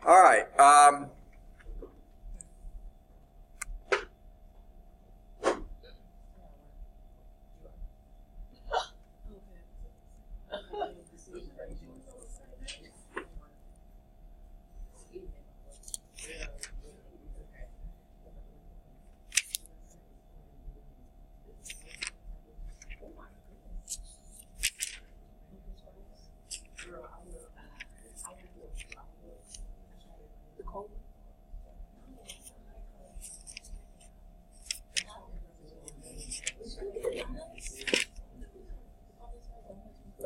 All right.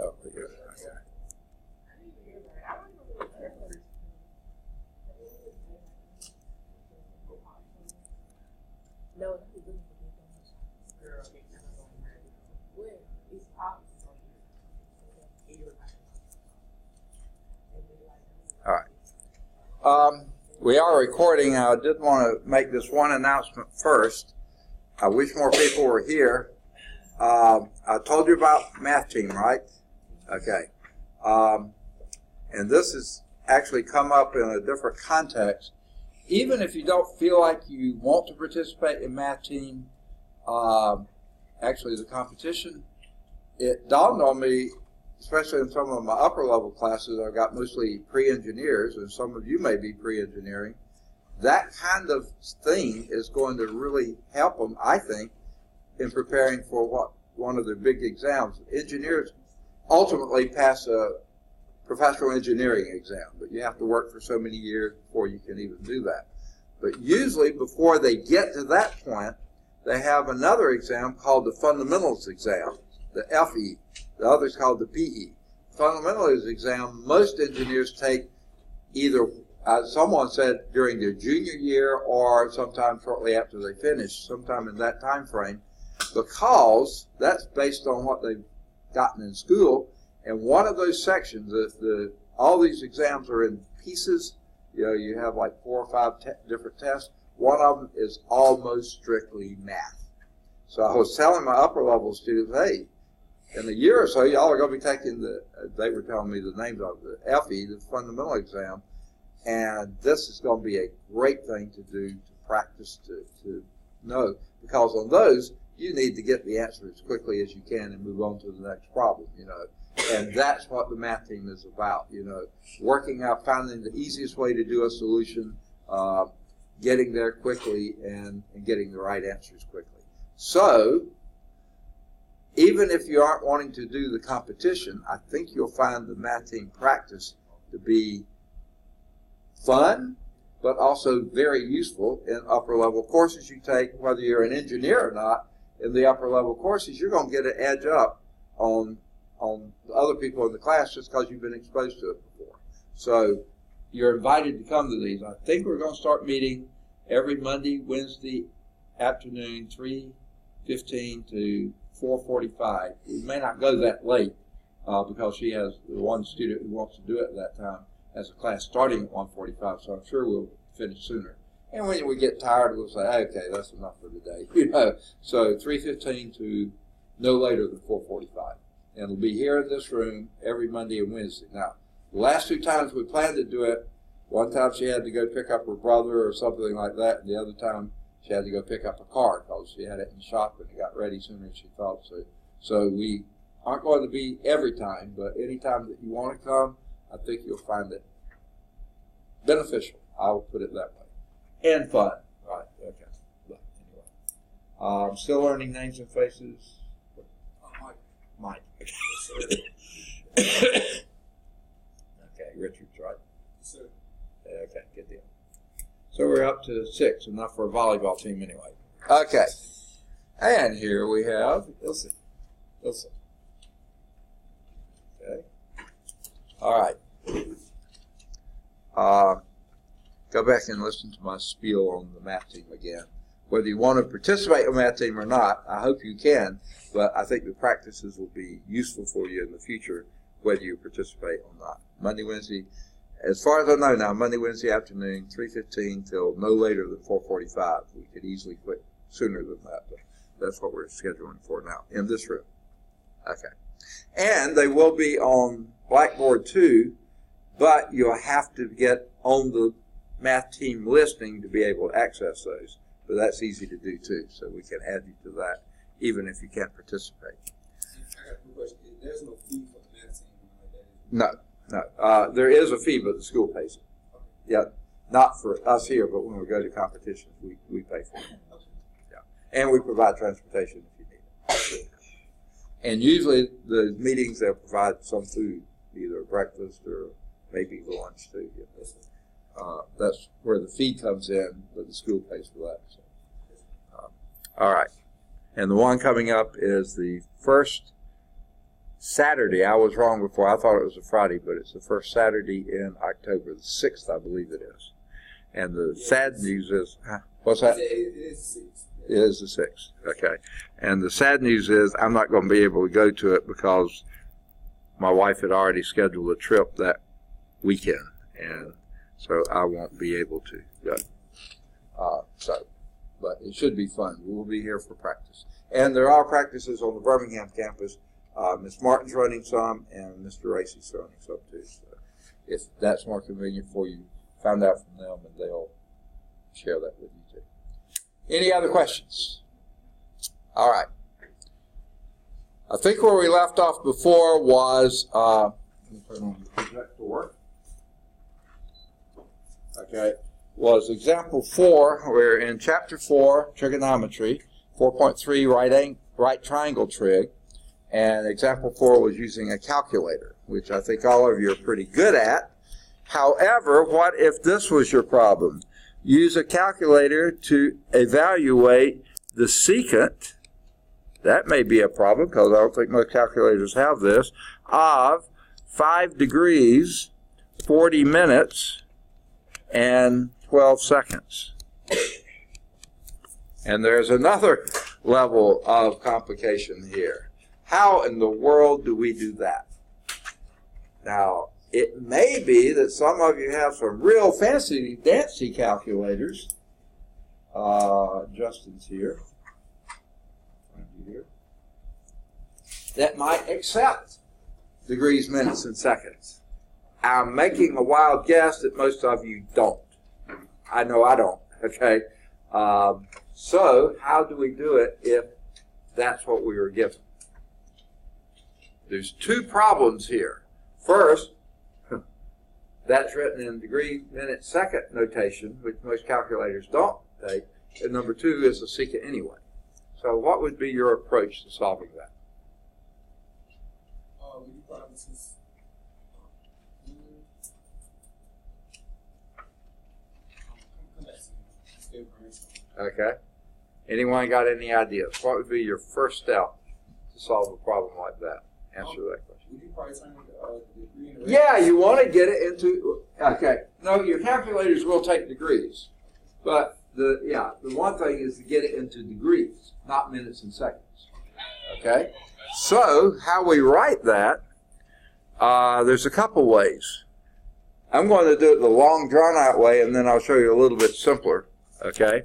Oh, pretty good. Okay. No. All right. We are recording. I did want to make this one announcement first. I wish more people were here. I told you about math team, right? Okay. And this has actually come up in a different context. Even if you don't feel like you want to participate in math team, actually the competition, it dawned on me, especially in some of my upper level classes, I've got mostly pre-engineers, and some of you may be pre-engineering. That kind of thing is going to really help them, I think, in preparing for one of their big exams. Engineers ultimately pass a professional engineering exam, but you have to work for so many years before you can even do that. But usually before they get to that point, they have another exam called the fundamentals exam, the FE. The other is called the PE. Fundamentals exam, most engineers take either, as someone said, during their junior year or sometime shortly after they finish, sometime in that time frame, because that's based on what they've gotten in school. And one of those sections, all these exams are in pieces. You know, you have like 4 or 5 different tests. One of them is almost strictly math. So I was telling my upper level students, hey, in a year or so, y'all are going to be taking they were telling me the names of the FE, the fundamental exam, and this is going to be a great thing to do, to practice, to know, because on those, you need to get the answer as quickly as you can and move on to the next problem, you know. And that's what the math team is about, you know, working out, finding the easiest way to do a solution, getting there quickly, and getting the right answers quickly. So, even if you aren't wanting to do the competition, I think you'll find the math team practice to be fun, but also very useful in upper level courses you take, whether you're an engineer or not. In the upper level courses, you're going to get an edge up on the other people in the class just because you've been exposed to it before. So you're invited to come to these. I think we're going to start meeting every Monday, Wednesday afternoon, 3:15 to 4:45. We may not go that late because she has the one student who wants to do it at that time has a class starting at 1:45, so I'm sure we'll finish sooner. And when we get tired, we'll say, okay, that's enough for today. You know, so 3:15 to no later than 4:45. And it'll be here in this room every Monday and Wednesday. Now, the last 2 times we planned to do it, one time she had to go pick up her brother or something like that, and the other time she had to go pick up a car because she had it in the shop and it got ready sooner than she thought. So we aren't going to be every time, but any time that you want to come, I think you'll find it beneficial. I will put it that way. And fun. Right, okay. But anyway. I'm still learning names and faces. Mike. Okay, Richard's right. Okay, good deal. So we're up to 6, enough for a volleyball team anyway. Okay. And here we have Ilse. Okay. All right. Go back and listen to my spiel on the math team again. Whether you want to participate in the math team or not, I hope you can, but I think the practices will be useful for you in the future, whether you participate or not. Monday, Wednesday, as far as I know now, Monday, Wednesday afternoon, 3:15 till no later than 4:45. We could easily quit sooner than that, but that's what we're scheduling for now in this room. Okay. And they will be on Blackboard 2 but you'll have to get on the math team listing to be able to access those. But that's easy to do too, so we can add you to that even if you can't participate. I got a question. There's no fee for the math team like that? No. There is a fee, but the school pays it. Okay. Yeah, not for us here, but when we go to competitions, we pay for it. Okay. Yeah, and we provide transportation if you need it. And usually the meetings, they'll provide some food, either breakfast or maybe lunch too. That's where the fee comes in, but the school pays for that. So. All right. And the one coming up is the first Saturday. I was wrong before. I thought it was a Friday, but it's the first Saturday in October, the 6th, I believe it is. And the sad news is, what's that? It is 6. It is the 6th. Okay. And the sad news is I'm not going to be able to go to it because my wife had already scheduled a trip that weekend. And so I won't be able to go. But it should be fun. We will be here for practice. And there are practices on the Birmingham campus. Ms. Martin's running some, and Mr. Racy's running some too. So if that's more convenient for you, find out from them, and they'll share that with you too. Any other questions? All right. I think where we left off before was, let me turn on the projector. Okay, was example 4. We're in chapter 4, trigonometry, 4.3 right triangle trig, and example 4 was using a calculator, which I think all of you are pretty good at. However, what if this was your problem? Use a calculator to evaluate the secant, that may be a problem because I don't think most calculators have this, of 5 degrees, 40 minutes, and 12 seconds. And there's another level of complication here. How in the world do we do that? Now, it may be that some of you have some real fancy, dancy calculators. Justin's here. That might accept degrees, minutes, and seconds. I'm making a wild guess that most of you don't. I know I don't, okay? So how do we do it if that's what we were given? There's 2 problems here. First, that's written in degree, minute, second notation, which most calculators don't take. And number 2 is the secant anyway. So what would be your approach to solving that? Okay. Anyone got any ideas? What would be your first step to solve a problem like that? Answer that question. Would you probably turn the degree into Yeah, you want to get it into, okay. No, your calculators will take degrees. But the one thing is to get it into degrees, not minutes and seconds. Okay? So, how we write that, there's a couple ways. I'm going to do it the long, drawn-out way, and then I'll show you a little bit simpler. Okay?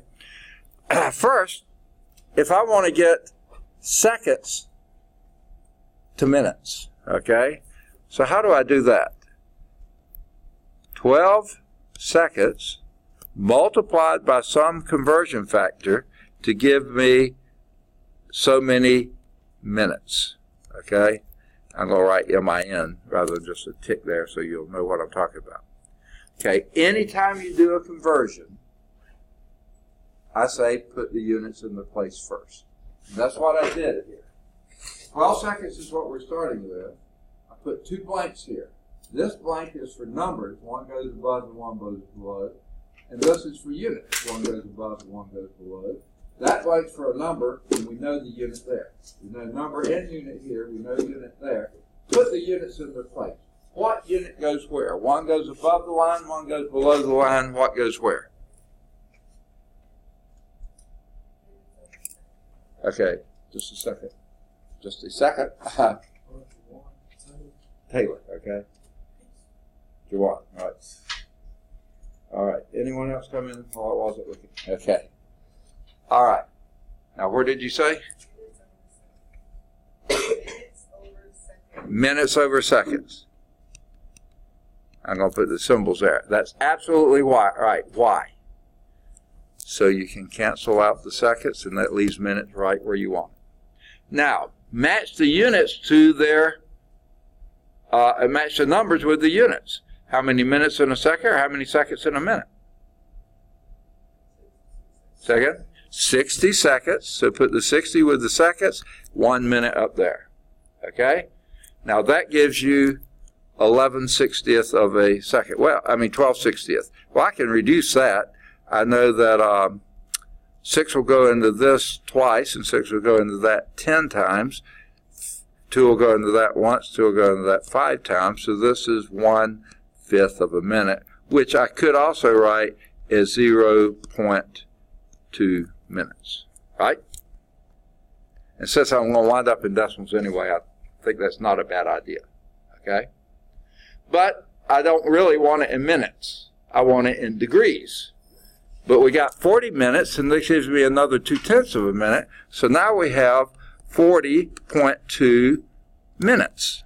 First, if I want to get seconds to minutes, okay? So how do I do that? 12 seconds multiplied by some conversion factor to give me so many minutes, okay? I'm going to write MIN rather than just a tick there so you'll know what I'm talking about. Okay, anytime you do a conversion, I say put the units in their place first. And that's what I did here. 12 seconds is what we're starting with. I put 2 blanks here. This blank is for numbers. One goes above and one goes below. And this is for units. One goes above and one goes below. That blank's for a number, and we know the unit there. We know number and unit here. We know unit there. Put the units in their place. What unit goes where? One goes above the line, one goes below the line. What goes where? Okay, just a second. Just a second. Taylor, okay. Jawan, all right. All right, anyone else come in while I wasn't looking? Okay. All right. Now, where did you say? Minutes over seconds. I'm going to put the symbols there. That's absolutely right. Why? So you can cancel out the seconds, and that leaves minutes right where you want it. Now, match the units to their, match the numbers with the units. How many minutes in a second, or how many seconds in a minute? Second? 60 seconds. So put the 60 with the seconds, 1 minute up there. Okay? Now that gives you 11/60th of a second. Well, I mean 12/60th. Well, I can reduce that. I know that 6 will go into this twice, and 6 will go into that 10 times. 2 will go into that once, 2 will go into that 5 times. So this is 1/5 of a minute, which I could also write as 0.2 minutes, right? And since I'm going to wind up in decimals anyway, I think that's not a bad idea, okay? But I don't really want it in minutes. I want it in degrees. But we got 40 minutes, and this gives me another 2/10 of a minute. So now we have 40.2 minutes.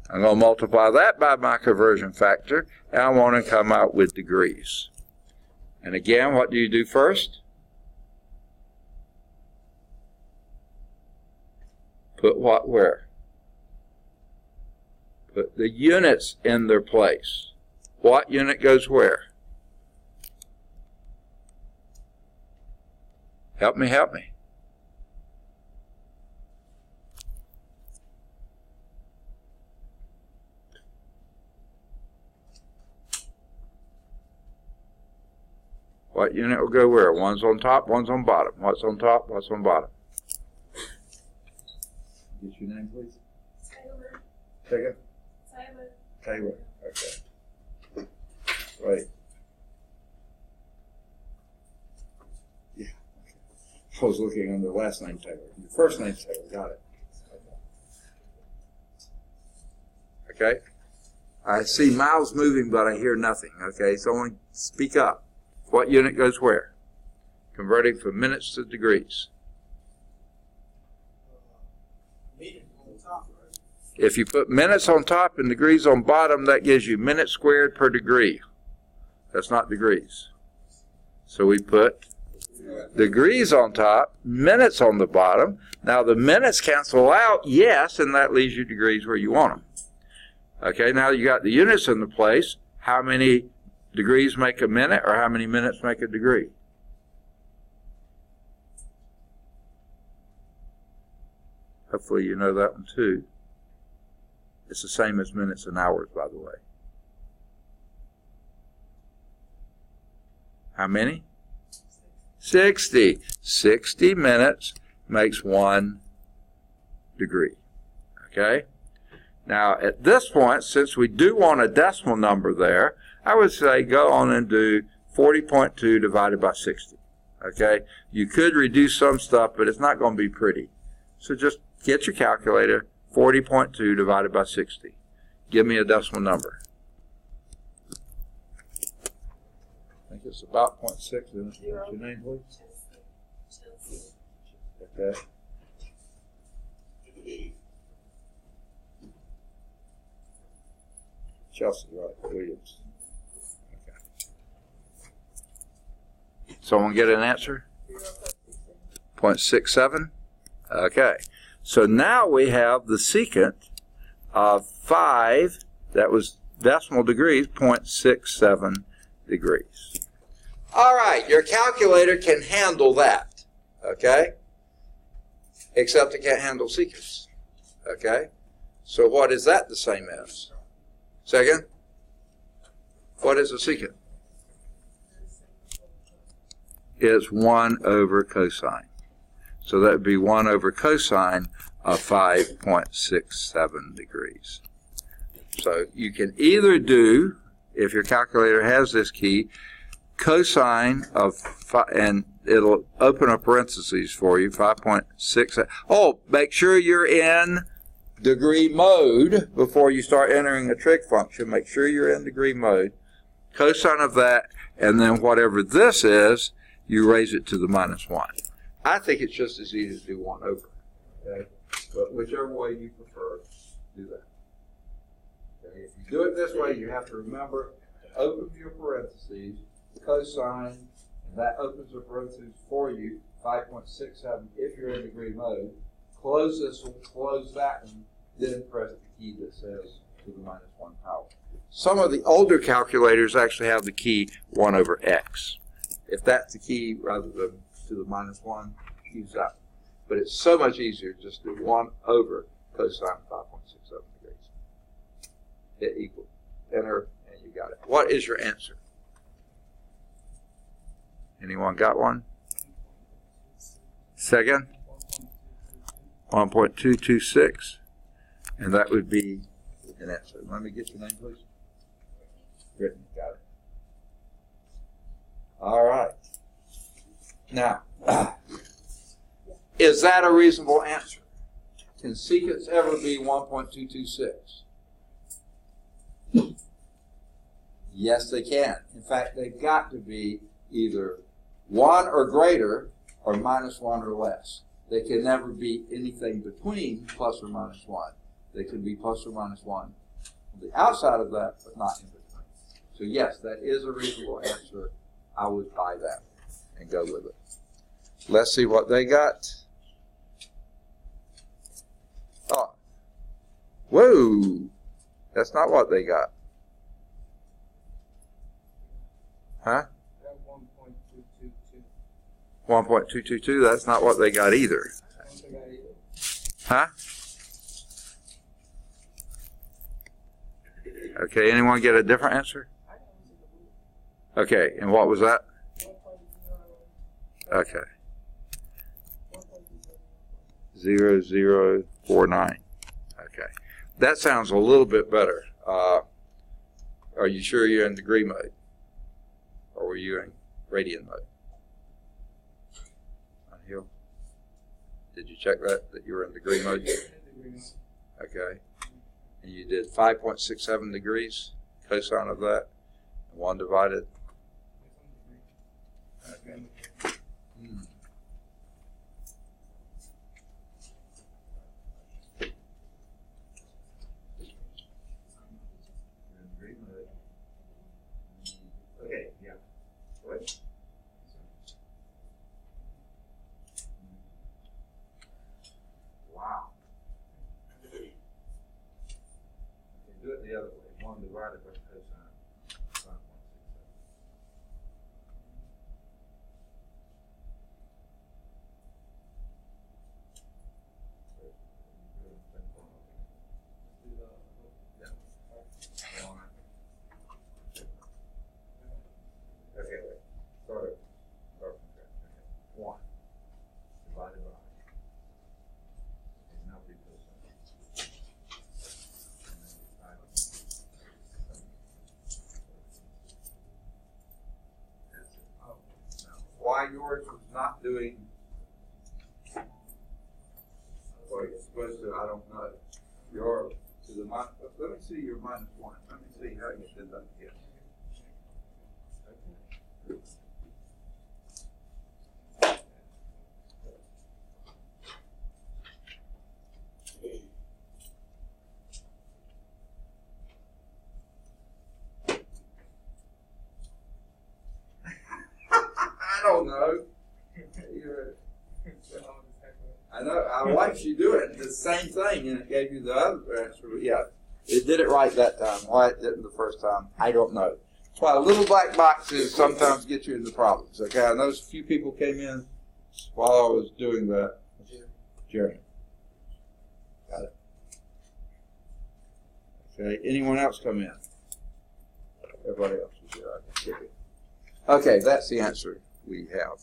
I'm going to multiply that by my conversion factor, and I want to come out with degrees. And again, what do you do first? Put what where? Put the units in their place. What unit goes where? Help me, help me. What unit will go where? One's on top, one's on bottom. What's on top, what's on bottom? Get your name, please. Taylor. Second? Taylor. Taylor. Okay. Right. Yeah. I was looking under last name Taylor. Your first name Taylor. Got it. Okay. I see mouths moving, but I hear nothing. Okay. Someone speak up. What unit goes where? Converting from minutes to degrees. If you put minutes on top and degrees on bottom, that gives you minutes squared per degree. That's not degrees. So we put degrees on top, minutes on the bottom. Now the minutes cancel out, yes, and that leaves you degrees where you want them. Okay, now you got the units in the place. How many degrees make a minute, or how many minutes make a degree? Hopefully you know that one too. It's the same as minutes and hours, by the way. How many? 60. 60 minutes makes 1 degree. Okay? Now, at this point, since we do want a decimal number there, I would say go on and do 40.2 divided by 60. Okay? You could reduce some stuff, but it's not going to be pretty. So just get your calculator. 40.2 divided by 60. Give me a decimal number. I think it's about 0.6, isn't it? What's your name, please? Okay. Chelsea, right? Williams. Okay. Someone get an answer? 0.67? Okay. So now we have the secant of 5, that was decimal degrees, 0.67 degrees. All right, your calculator can handle that, okay? Except it can't handle secants, okay? So what is that the same as? Second? What is a secant? It's 1 over cosine. So that would be 1 over cosine of 5.67 degrees. So you can either do, if your calculator has this key, cosine of 5, and it'll open a parentheses for you, 5.6. Oh, make sure you're in degree mode before you start entering a trig function. Make sure you're in degree mode. Cosine of that, and then whatever this is, you raise it to the -1. I think it's just as easy to do 1 over. Okay? But whichever way you prefer, do that. Okay? If you do it this way, you have to remember to open your parentheses, cosine, and that opens the parentheses for you, 5.67 if you're in degree mode. Close this one, close that one, then press the key that says to the minus 1 power. Some of the older calculators actually have the key 1 over x. If that's the key rather than to the minus 1, use that. But it's so much easier just to do 1 over cosine 5.67 degrees. Hit equal. Enter, and you got it. What is your answer? Anyone got one? Second? 1.226. And that would be an answer. Let me get your name, please. Brittany, got it. All right. Now, is that a reasonable answer? Can secants ever be 1.226? Yes, they can. In fact, they've got to be either 1 or greater or minus 1 or less. They can never be anything between plus or minus 1. They can be plus or minus 1 on the outside of that, but not in between. So yes, that is a reasonable answer. I would buy that and go with it. Let's see what they got. Oh, whoa, that's not what they got. Huh? 1.222, that's not what they got either. Huh? Okay, anyone get a different answer? Okay, and what was that? Okay. 0049. Okay. That sounds a little bit better. Are you sure you're in degree mode? Or were you in radian mode? Hill? Did you check that you were in degree mode? Okay. And you did 5.67 degrees, cosine of that, and 1 divided. Okay. Okay, yeah. What? Wow. Okay, do it the other way. 1 divided by cosine 5.67. Okay, wait. Start from scratch. Okay. 1 divided by. Okay, now read this. And then divide it. That's it. Oh. Now, why yours was not doing what it's supposed to, I don't know. Your to the minus. Let me see your minus 1. Let me see how you did that again. I don't know. I know. I watched you do it. The same thing, and it gave you the other answer. But yeah, it did it right that time. Why it didn't the first time, I don't know. That's why little black boxes sometimes get you into problems. Okay, I noticed a few people came in while I was doing that. Jeremy. Got it. Okay, anyone else come in? Everybody else is here. Okay, that's the answer we have.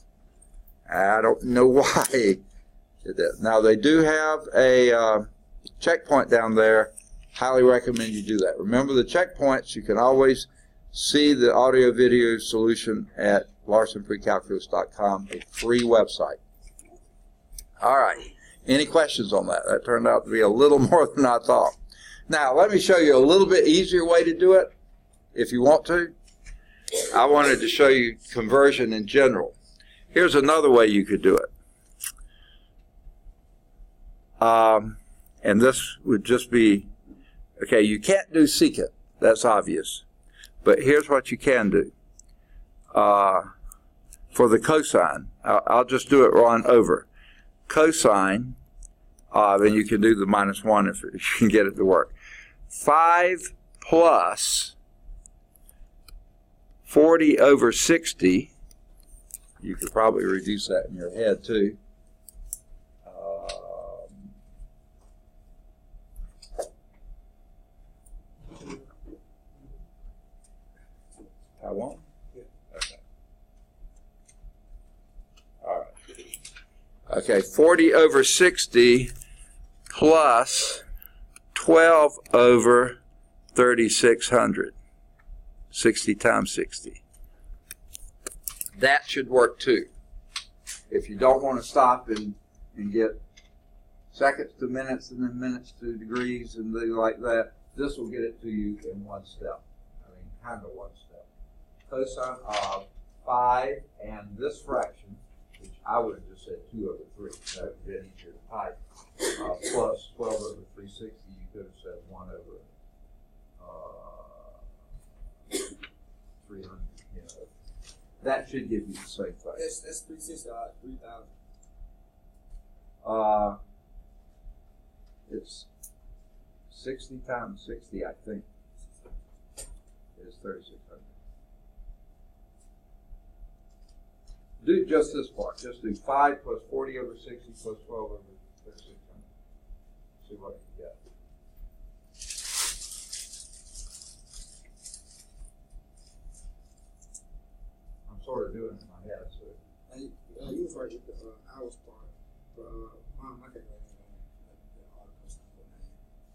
I don't know why it did. Now, they do have a checkpoint down there. Highly recommend you do that. Remember the checkpoints, you can always see the audio-video solution at larsonprecalculus.com, a free website. All right. Any questions on that? That turned out to be a little more than I thought. Now, let me show you a little bit easier way to do it, if you want to. I wanted to show you conversion in general. Here's another way you could do it. And this would just be Okay, you can't do secant. That's obvious. But here's what you can do. For the cosine, I'll just do it on over. Cosine, then you can do the -1 if you can get it to work. 5 plus 40 over 60, you could probably reduce that in your head too. I won't? Yeah. Okay. All right. Okay, 40 over 60 plus 12 over 3,600. 60 times 60. That should work too. If you don't want to stop and get seconds to minutes and then minutes to degrees and things like that, this will get it to you in one step. I mean, kind of one step. Cosine of 5 and this fraction, which I would have just said 2 over 3. That would have been easier to type. Plus 12 over 360, you could have said 1 over 300. You know, that should give you the same thing. That's 360, 3,000. It's 60 times 60, I think, is 3,600. Do just this part. Just do 5 plus 40 over 60 plus 12 over 3,600. See what you get. I'm sort of doing it in my head. So. You was right with the hours part, but my calculator all the cosine.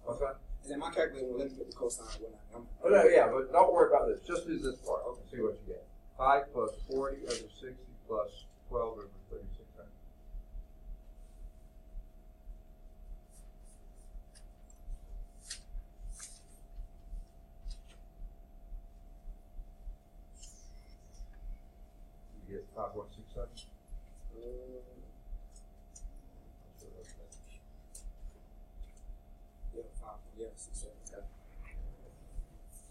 What's that? And then my calculator will let me get the cosine when Oh, no, yeah, but don't worry about this. Just do this part. Okay, see what you get. 5 plus 40 over 60 plus 12 over 3,600. You get 5.67? Yeah, 6, 7.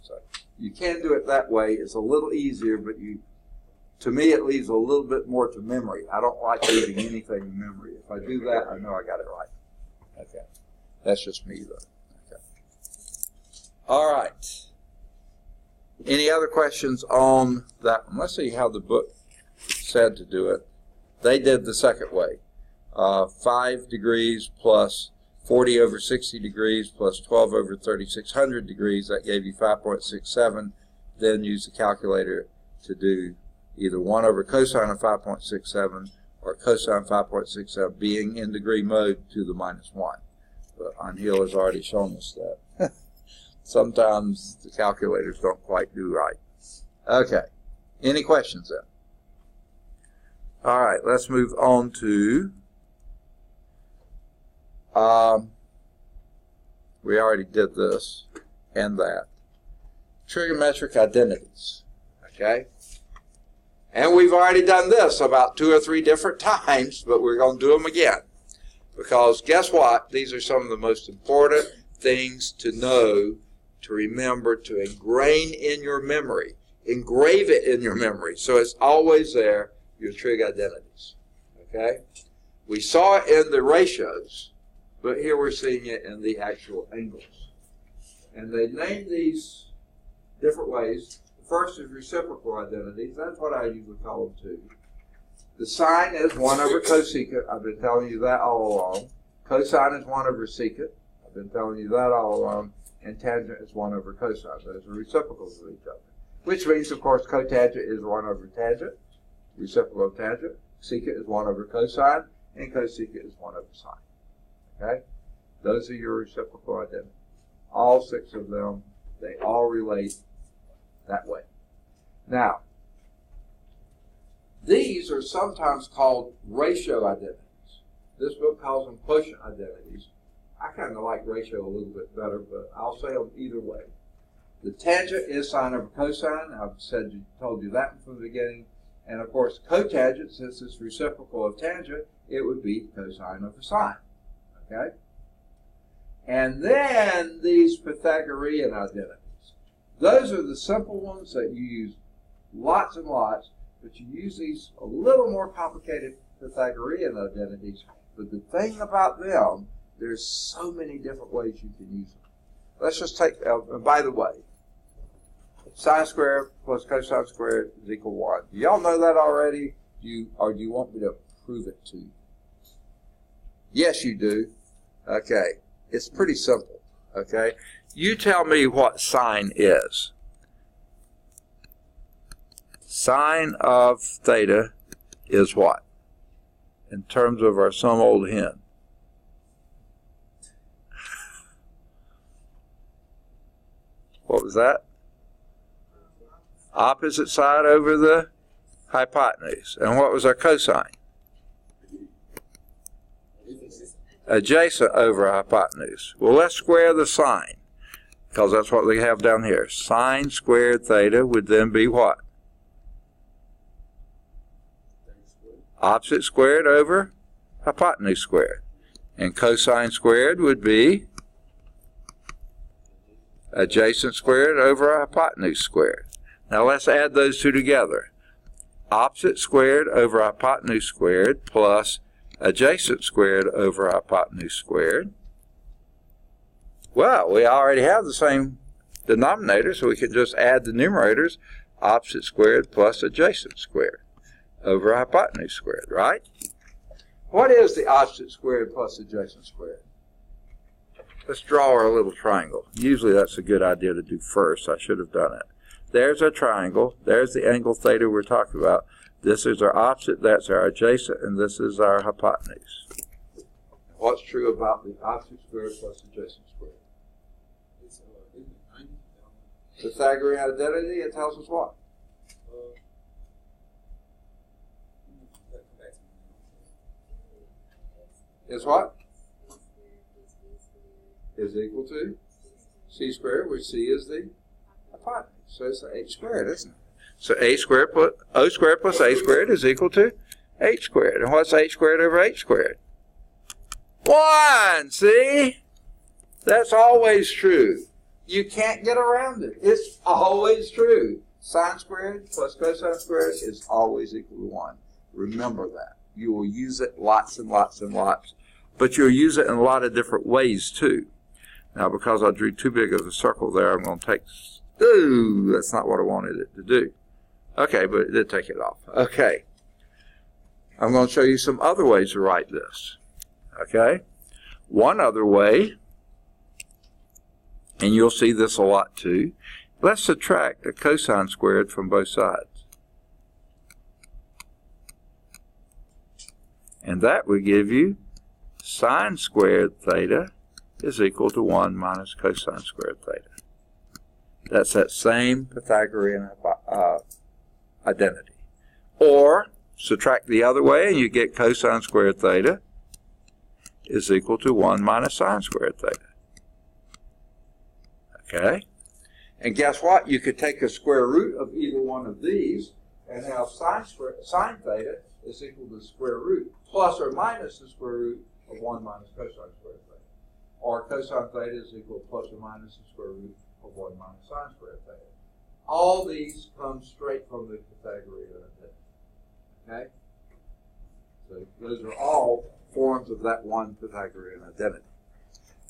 So you can do it that way. It's a little easier, but to me, it leaves a little bit more to memory. I don't like leaving anything to memory. If I do that, I know I got it right. Okay. That's just me, though. Okay. All right. Any other questions on that one? Let's see how the book said to do it. They did the second way. 5 degrees plus 40 over 60 degrees plus 12 over 3,600 degrees. That gave you 5.67. Then use the calculator to do either 1 over cosine of 5.67 or cosine 5.67 being in degree mode to the -1. But Angel has already shown us that. Sometimes the calculators don't quite do right. Okay. Any questions then? All right, let's move on to we already did this and that. Trigonometric identities. Okay? And we've already done this about 2 or 3 different times, but we're going to do them again. Because guess what? These are some of the most important things to know, to remember, to ingrain in your memory. Engrave it in your memory so it's always there, your trig identities. Okay? We saw it in the ratios, but here we're seeing it in the actual angles. And they named these different ways. The first is reciprocal identities. That's what I usually call them too. The sine is 1 over cosecant. I've been telling you that all along. Cosine is 1 over secant. I've been telling you that all along. And tangent is 1 over cosine. Those are reciprocals of each other. Which means, of course, cotangent is 1 over tangent. Reciprocal of tangent. Secant is 1 over cosine. And cosecant is 1 over sine. Okay? Those are your reciprocal identities. All 6 of them, they all relate that way. Now, these are sometimes called ratio identities. This book calls them quotient identities. I kind of like ratio a little bit better, but I'll say them either way. The tangent is sine over cosine. I've told you that from the beginning. And of course, cotangent, since it's reciprocal of tangent, it would be cosine over sine. Okay? And then these Pythagorean identities. Those are the simple ones that you use lots and lots, but you use these a little more complicated Pythagorean identities. But the thing about them, there's so many different ways you can use them. Let's just take, by the way, sine squared plus cosine squared is equal to 1. Do y'all know that already? Or do you want me to prove it to you? Yes, you do. Okay. It's pretty simple. Okay. You tell me what sine is. Sine of theta is what? In terms of our some old hen. What was that? Opposite side over the hypotenuse. And what was our cosine? Adjacent over hypotenuse. Well, let's square the sine, because that's what we have down here. Sine squared theta would then be what? Opposite squared over hypotenuse squared. And cosine squared would be adjacent squared over hypotenuse squared. Now let's add those two together. Opposite squared over hypotenuse squared plus adjacent squared over hypotenuse squared. Well, we already have the same denominator, so we can just add the numerators. Opposite squared plus adjacent squared over hypotenuse squared, right? What is the opposite squared plus adjacent squared? Let's draw our little triangle. Usually that's a good idea to do first. I should have done it. There's our triangle. There's the angle theta we're talking about. This is our opposite, that's our adjacent, and this is our hypotenuse. What's true about the opposite squared plus adjacent squared? It's 90. Pythagorean identity, it tells us what? Is what? Is equal to c squared, where c is the hypotenuse. So it's h squared, isn't it? So h squared plus o squared plus a squared is equal to h squared. And what's h squared over h squared? 1. See? That's always true. You can't get around it. It's always true. Sine squared plus cosine squared is always equal to 1. Remember that. You will use it lots and lots and lots. But you'll use it in a lot of different ways too. Now, because I drew too big of a circle there, I'm going to take... Ooh, that's not what I wanted it to do. Okay, but it did take it off. Okay. I'm going to show you some other ways to write this. Okay? One other way, and you'll see this a lot too, let's subtract a cosine squared from both sides. And that would give you sine squared theta is equal to 1 minus cosine squared theta. That's that same Pythagorean identity. Or subtract the other way and you get cosine squared theta is equal to 1 minus sine squared theta. Okay? And guess what? You could take a square root of either one of these and have sine theta is equal to the square root plus or minus the square root of 1 minus cosine squared theta. Or cosine theta is equal to plus or minus the square root of 1 minus sine squared theta. All these come straight from the Pythagorean identity. Okay? So those are all forms of that one Pythagorean identity.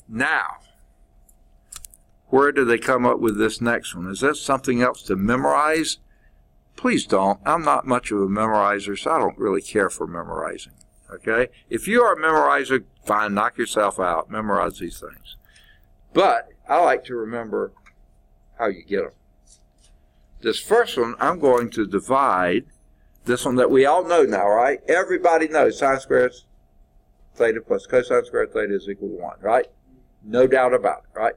Now, where do they come up with this next one? Is that something else to memorize? Please don't. I'm not much of a memorizer, so I don't really care for memorizing. Okay? If you are a memorizer, fine, knock yourself out. Memorize these things. But I like to remember how you get them. This first one, I'm going to divide this one that we all know now, right? Everybody knows sine squared theta plus cosine squared theta is equal to 1, right? No doubt about it, right?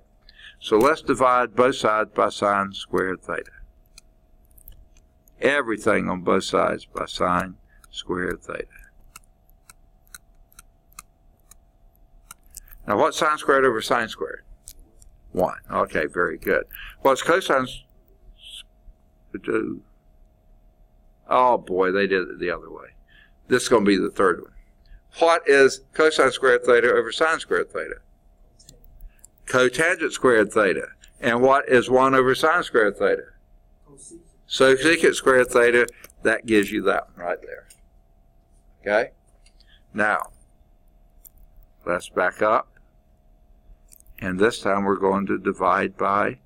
So let's divide both sides by sine squared theta. Everything on both sides by sine squared theta. Now what's sine squared over sine squared? 1. Okay, very good. What's cosine? Oh boy, they did it the other way. This is going to be the third one. What is cosine squared theta over sine squared theta? Cotangent squared theta. And what is 1 over sine squared theta? Cosecant. So secant squared theta, that gives you that one right there. Okay? Now, let's back up. And this time we're going to divide by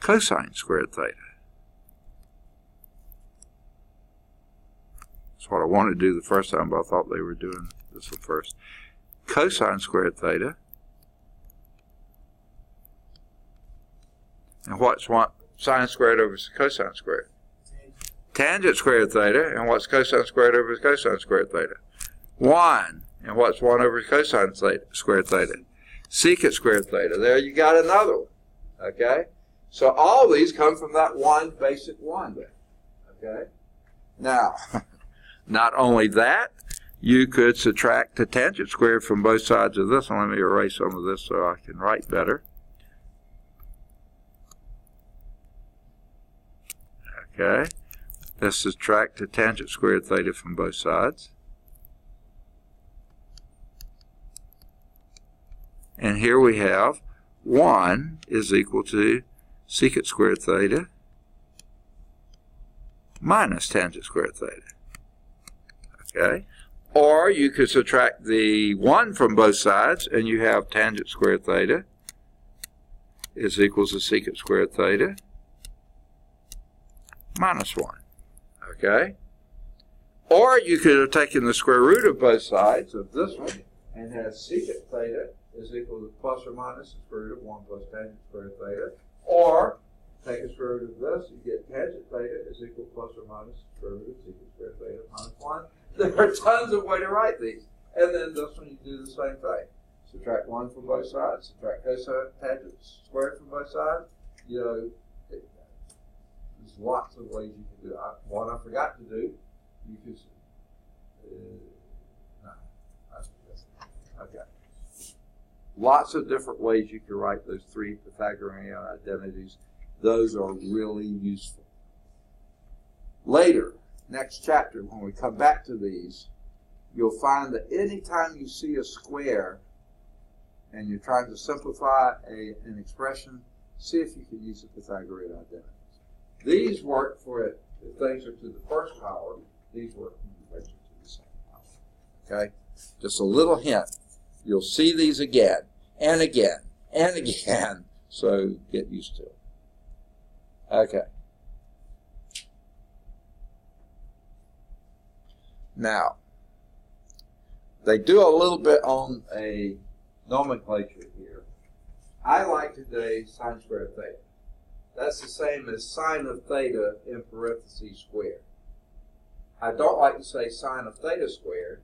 cosine squared theta. That's what I wanted to do the first time, but I thought they were doing this one first. Cosine squared theta. And what's sine squared over cosine squared? Tangent squared theta. And what's cosine squared over cosine squared theta? 1. And what's 1 over cosine squared theta? Secant squared theta. There you got another one. Okay? So all these come from that one basic one there. Okay? Now, not only that, you could subtract the tangent squared from both sides of this. And let me erase some of this so I can write better. Okay, let's subtract the tangent squared theta from both sides. And here we have 1 is equal to secant squared theta minus tangent squared theta. Okay, or you could subtract the 1 from both sides and you have tangent squared theta is equal to secant squared theta minus 1. Okay? Or you could have taken the square root of both sides of this one and had secant theta is equal to plus or minus the square root of 1 plus tangent squared theta. Or take a square root of this, you get tangent theta is equal to plus or minus the square root of secant squared theta minus 1. There are tons of ways to write these. And then this one you do the same thing. Subtract 1 from both sides, subtract cosine tangent squared from both sides. You know, there's lots of ways you can do it. One I forgot to do, you could, okay. Lots of different ways you can write those 3 Pythagorean identities. Those are really useful. Later, next chapter, when we come back to these, you'll find that anytime you see a square and you're trying to simplify an expression, see if you can use the Pythagorean identity. These work for it if things are to the first power. These work when things are to the second power. Okay? Just a little hint. You'll see these again and again and again, so get used to it. Okay. Now, they do a little bit on a nomenclature here. I like today sine squared theta. That's the same as sine of theta in parentheses squared. I don't like to say sine of theta squared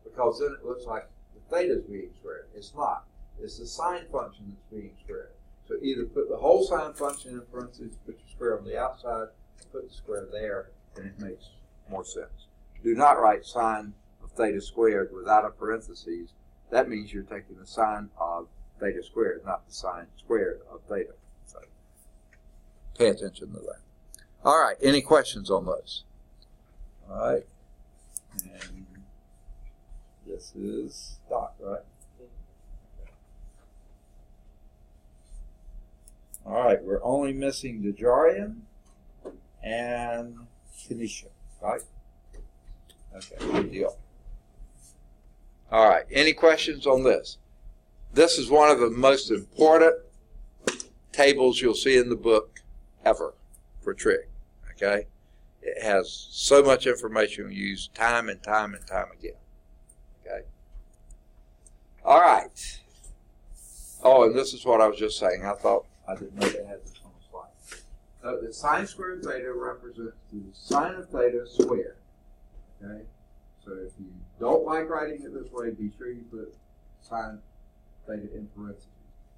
because then it looks like the theta is being squared. It's not. It's the sine function that's being squared. So either put the whole sine function in parentheses, put your square on the outside, put the square there, and it makes more sense. Do not write sine of theta squared without a parentheses. That means you're taking the sine of theta squared, not the sine squared of theta. So pay attention to that. All right, any questions on those? All right, and this is dot, right? All right, we're only missing Dejarian and Kenesha, right? Okay, good deal. All right, any questions on this? This is one of the most important tables you'll see in the book ever for trig, okay? It has so much information we use time and time and time again, okay? All right. Oh, and this is what I was just saying. I thought I didn't know they had this on the slide. So the sine squared theta represents the sine of theta squared, okay? So if you don't like writing it this way, be sure you put sine theta in parentheses.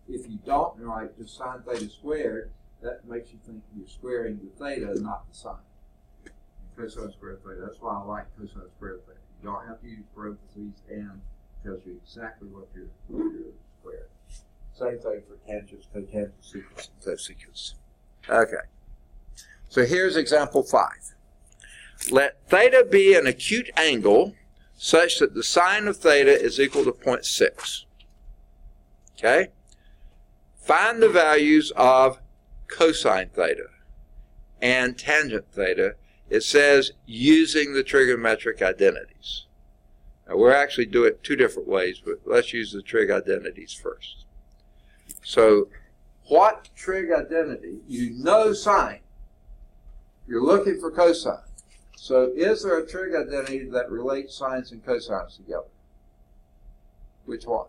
If you don't write just sine theta squared, that makes you think you're squaring the theta, not the sine. And cosine squared theta, that's why I like cosine squared theta. You don't have to use parentheses, and it tells you exactly what you're squaring. Same thing for tangents, cotangents, secants, and cosecants. Okay. So here's example 5. Let theta be an acute angle such that the sine of theta is equal to 0.6. Okay? Find the values of cosine theta and tangent theta. It says using the trigonometric identities. Now we're actually doing it two different ways, but let's use the trig identities first. So what trig identity? You know sine. You're looking for cosine. So is there a trig identity that relates sines and cosines together? Which one?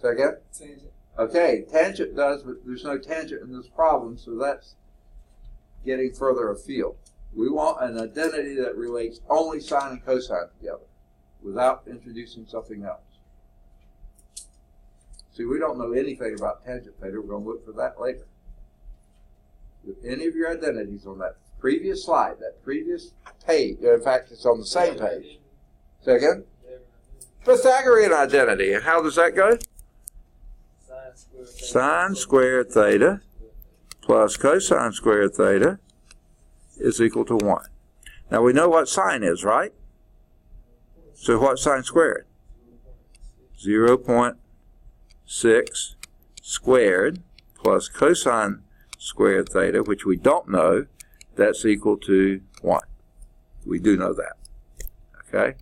Say again? Tangent. Okay, tangent does, but there's no tangent in this problem, so that's getting further afield. We want an identity that relates only sine and cosine together without introducing something else. See, we don't know anything about tangent theta. We're going to look for that later. With any of your identities on that previous slide, that previous page, in fact, it's on the same page. Say again? Pythagorean identity. And how does that go? Sine squared theta plus cosine squared theta is equal to 1. Now we know what sine is, right? So what's sine squared? 0.6 squared plus cosine squared theta, which we don't know, that's equal to 1. We do know that. Okay?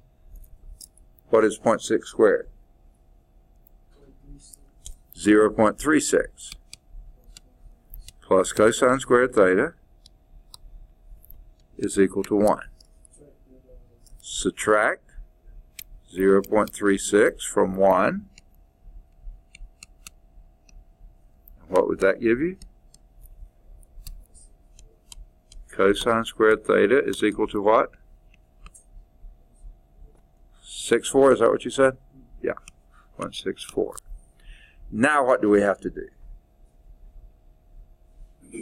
What is 0.6 squared? 0.36 plus cosine squared theta is equal to 1. Subtract 0.36 from 1. What would that give you? Cosine squared theta is equal to what? 0.64, is that what you said? Yeah, 0.64. Now what do we have to do?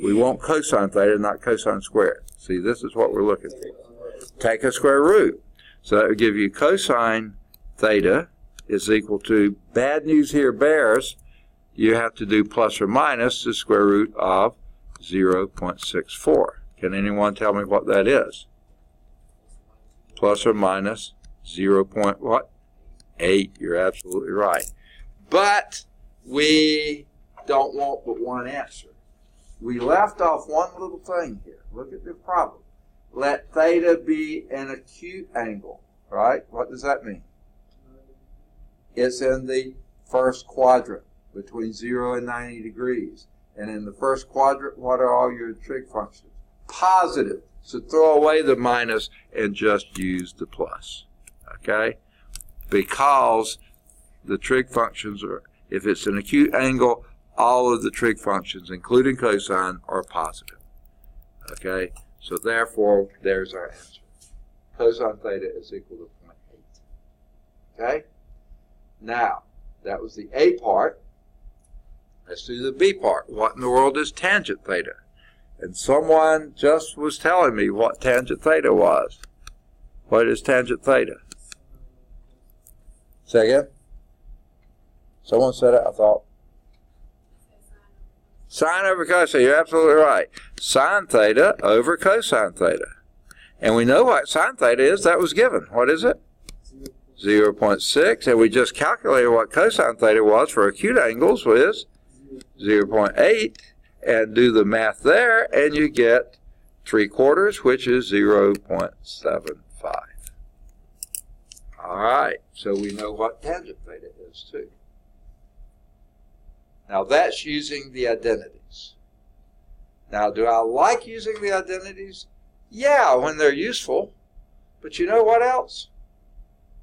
We want cosine theta, not cosine squared. See, this is what we're looking for. Take a square root. So that would give you cosine theta is equal to, bad news here bears, you have to do plus or minus the square root of 0.64. Can anyone tell me what that is? Plus or minus 0.8. You're absolutely right. But we don't want but one answer. We left off one little thing here. Look at the problem. Let theta be an acute angle, right? What does that mean? It's in the first quadrant between 0 and 90 degrees. And in the first quadrant, what are all your trig functions? Positive. So throw away the minus and just use the plus. Okay? Because the trig functions are, if it's an acute angle, all of the trig functions, including cosine, are positive. Okay? So therefore, there's our answer. Cosine theta is equal to 0.8. Okay? Now, that was the A part. Let's do the B part. What in the world is tangent theta? And someone just was telling me what tangent theta was. What is tangent theta? Say again? Someone said it, I thought. Sine over cosine. You're absolutely right. Sine theta over cosine theta. And we know what sine theta is. That was given. What is it? 0.6. And we just calculated what cosine theta was for acute angles was 0.8. And do the math there, and you get 3/4, which is 0.75. All right, so we know what tangent theta is too. Now that's using the identities. Now, do I like using the identities? Yeah, when they're useful. But you know what else?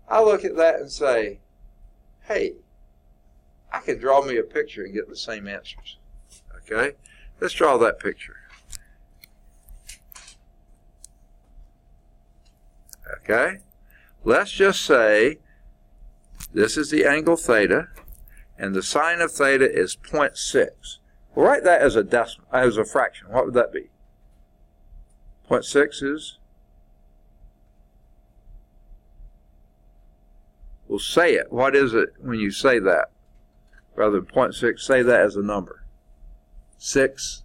I look at that and say, hey, I can draw me a picture and get the same answers. Okay? Let's draw that picture. Okay? Let's just say this is the angle theta, and the sine of theta is 0.6. We'll write that as a decimal, as a fraction. What would that be? 0.6 is? We'll say it. What is it when you say that? Rather than 0.6, say that as a number. 6/10.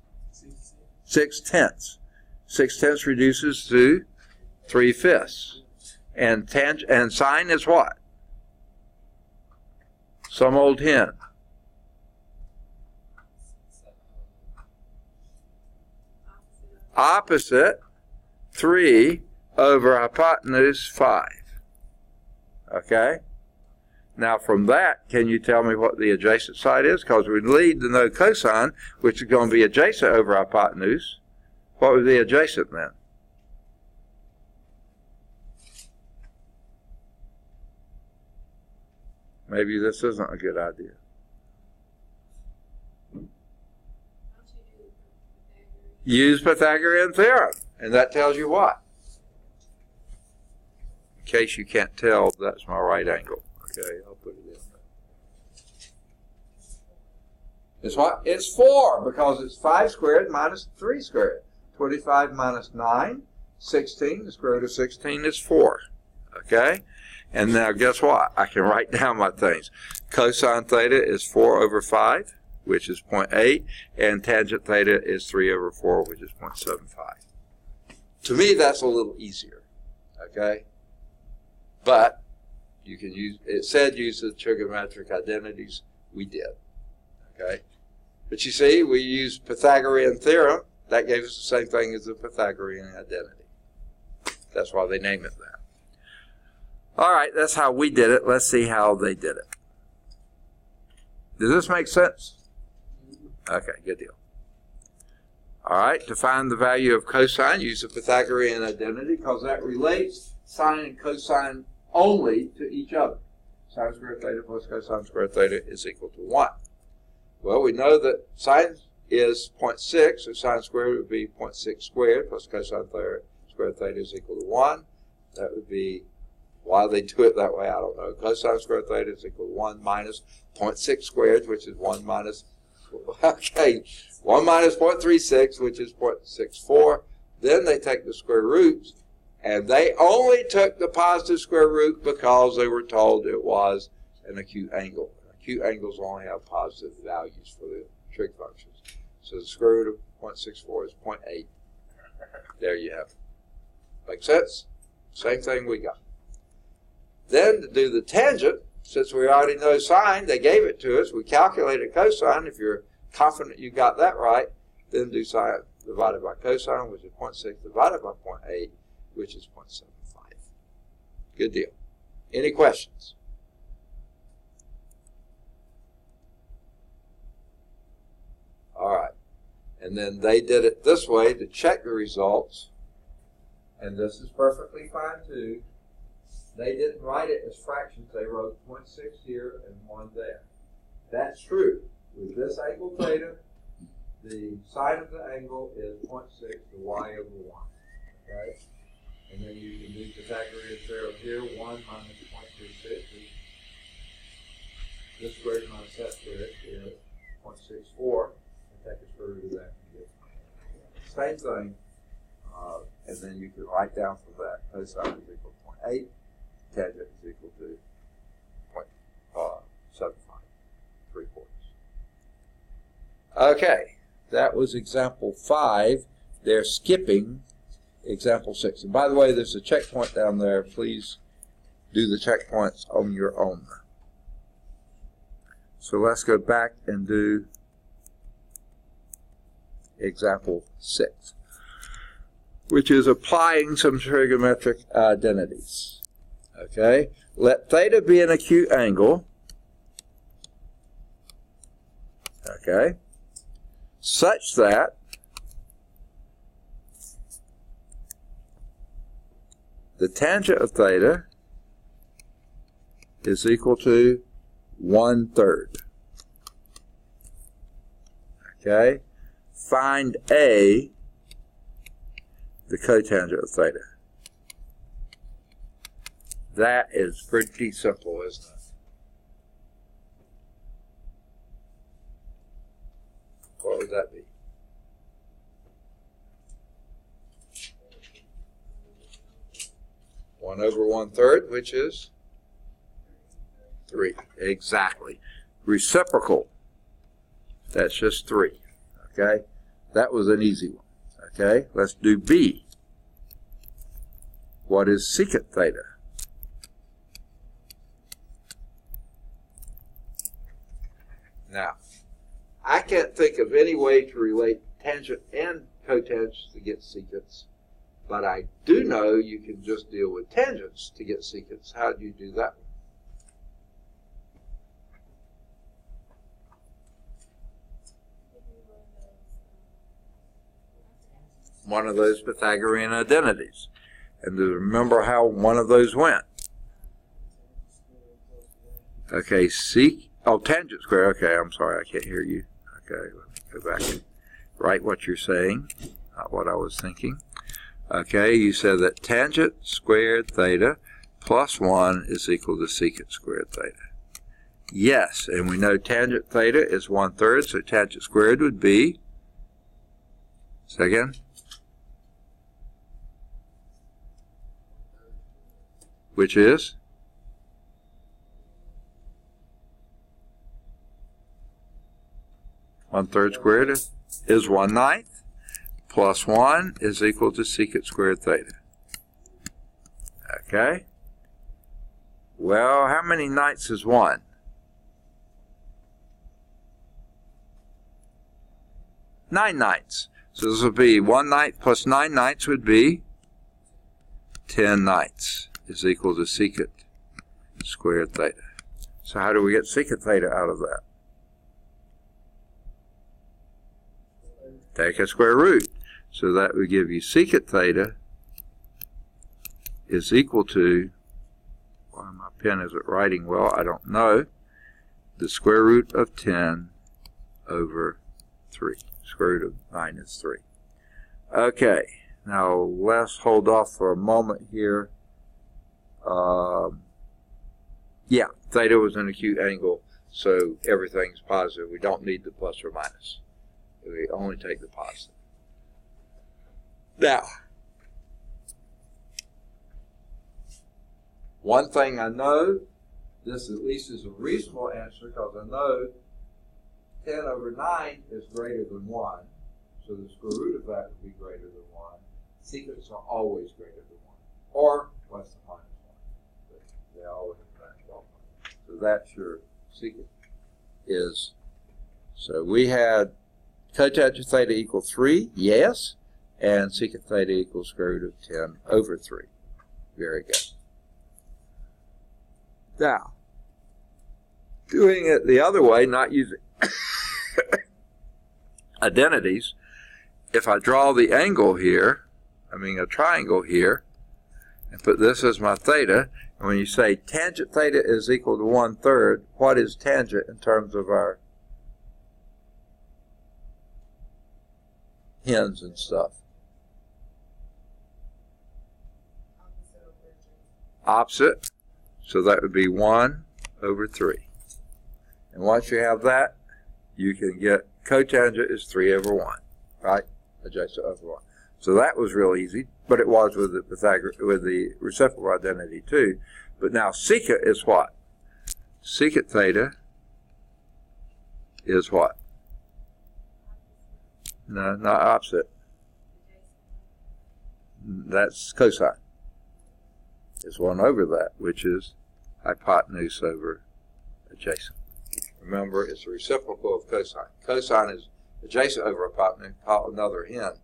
6/10 reduces to 3/5. And sine is what? Some old hen. opposite 3 over hypotenuse 5. Okay? Now from that, can you tell me what the adjacent side is? Because we need to know cosine, which is going to be adjacent over hypotenuse. What would be adjacent then? Maybe this isn't a good idea. Use Pythagorean theorem. And that tells you what? In case you can't tell, that's my right angle. Okay, I'll put it in there. It's what? It's 4, because it's 5 squared minus 3 squared. 25 minus 9, 16. The square root of 16 is 4. Okay? And now guess what? I can write down my things. Cosine theta is 4 over 5, which is 0.8, and tangent theta is 3 over 4, which is 0.75. To me, that's a little easier. Okay? But you can use, it said use the trigonometric identities. We did. Okay? But you see, we used Pythagorean theorem. That gave us the same thing as the Pythagorean identity. That's why they name it that. All right, that's how we did it. Let's see how they did it. Does this make sense? Okay, good deal. All right, to find the value of cosine, use the Pythagorean identity, because that relates sine and cosine only to each other. Sine squared theta plus cosine squared theta is equal to 1. Well, we know that sine is 0.6, so sine squared would be 0.6 squared plus cosine squared theta is equal to 1. That would be, why they do it that way, I don't know. Cosine squared theta is equal to 1 minus 0.6 squared, which is 1 minus, okay, 1 minus 0.36, which is 0.64. Then they take the square roots, and they only took the positive square root because they were told it was an acute angle. Acute angles only have positive values for the trig functions. So the square root of 0.64 is 0.8. There you have it. Make sense? Same thing we got. Then to do the tangent, since we already know sine, they gave it to us. We calculated cosine. If you're confident you got that right, then do sine divided by cosine, which is 0.6 divided by 0.8, which is 0.75. Good deal. Any questions? All right. And then they did it this way to check the results. And this is perfectly fine too. They didn't write it as fractions. They wrote 0.6 here and 1 there. That's true. With this angle theta, the sine of the angle is 0.6 to y over 1. Okay? And then you can do Pythagorean theorem here. 1 minus 0.36 is this squared minus that squared is 0.64. Take the square root of that and get same thing. And then you can write down from that cosine is equal to 0.8. Tangent is equal to 0.75, 3/4. Okay, that was example 5. They're skipping example 6. And by the way, there's a checkpoint down there. Please do the checkpoints on your own. So let's go back and do example 6, which is applying some trigonometric identities. Okay, let theta be an acute angle, okay, such that the tangent of theta is equal to 1/3. Okay, find A, the cotangent of theta. That is pretty simple, isn't it? What would that be? One over 1/3, which is 3. Exactly. Reciprocal. That's just 3. Okay? That was an easy one. Okay? Let's do B. What is secant theta? Now, I can't think of any way to relate tangent and cotangents to get secants, but I do know you can just deal with tangents to get secants. How do you do that? One of those Pythagorean identities. And to remember how one of those went. Okay, tangent square. Okay, I'm sorry, I can't hear you. Okay, let me go back and write what you're saying, not what I was thinking. Okay, you said that tangent squared theta plus 1 is equal to secant squared theta. Yes, and we know tangent theta is 1/3, so tangent squared would be, second, which is 1/3 squared is 1/9, plus 1 is equal to secant squared theta. Okay? Well, how many ninths is 1? 9 ninths. So this would be 1/9 plus 9 ninths would be 10 ninths is equal to secant squared theta. So how do we get secant theta out of that? Take a square root. So that would give you secant theta is equal to, why my pen isn't writing well, I don't know, the square root of 10 over 3. Square root of 9 is 3. Okay, now let's hold off for a moment here. Yeah, theta was an acute angle, so everything's positive. We don't need the plus or minus. We only take the positive. Now, one thing I know, this at least is a reasonable answer, because I know 10 over 9 is greater than 1, so the square root of that would be greater than 1. Secants are always greater than 1, or less than minus 1. But they always match 1. So that's your secant is. So we had cotangent theta equal 3, yes, and secant theta equals square root of 10 over 3. Very good. Now, doing it the other way, not using identities, if I draw the angle here, a triangle here, and put this as my theta, and when you say tangent theta is equal to 1/3, what is tangent in terms of our hens and stuff? Opposite. So that would be 1 over 3. And once you have that, you can get cotangent is 3 over 1, right? Adjacent over 1. So that was real easy, but it was with the reciprocal identity too. But now secant is what? Secant theta is what? No, not opposite. That's cosine. It's 1 over that, which is hypotenuse over adjacent. Remember, it's a reciprocal of cosine. Cosine is adjacent over hypotenuse, call another hen.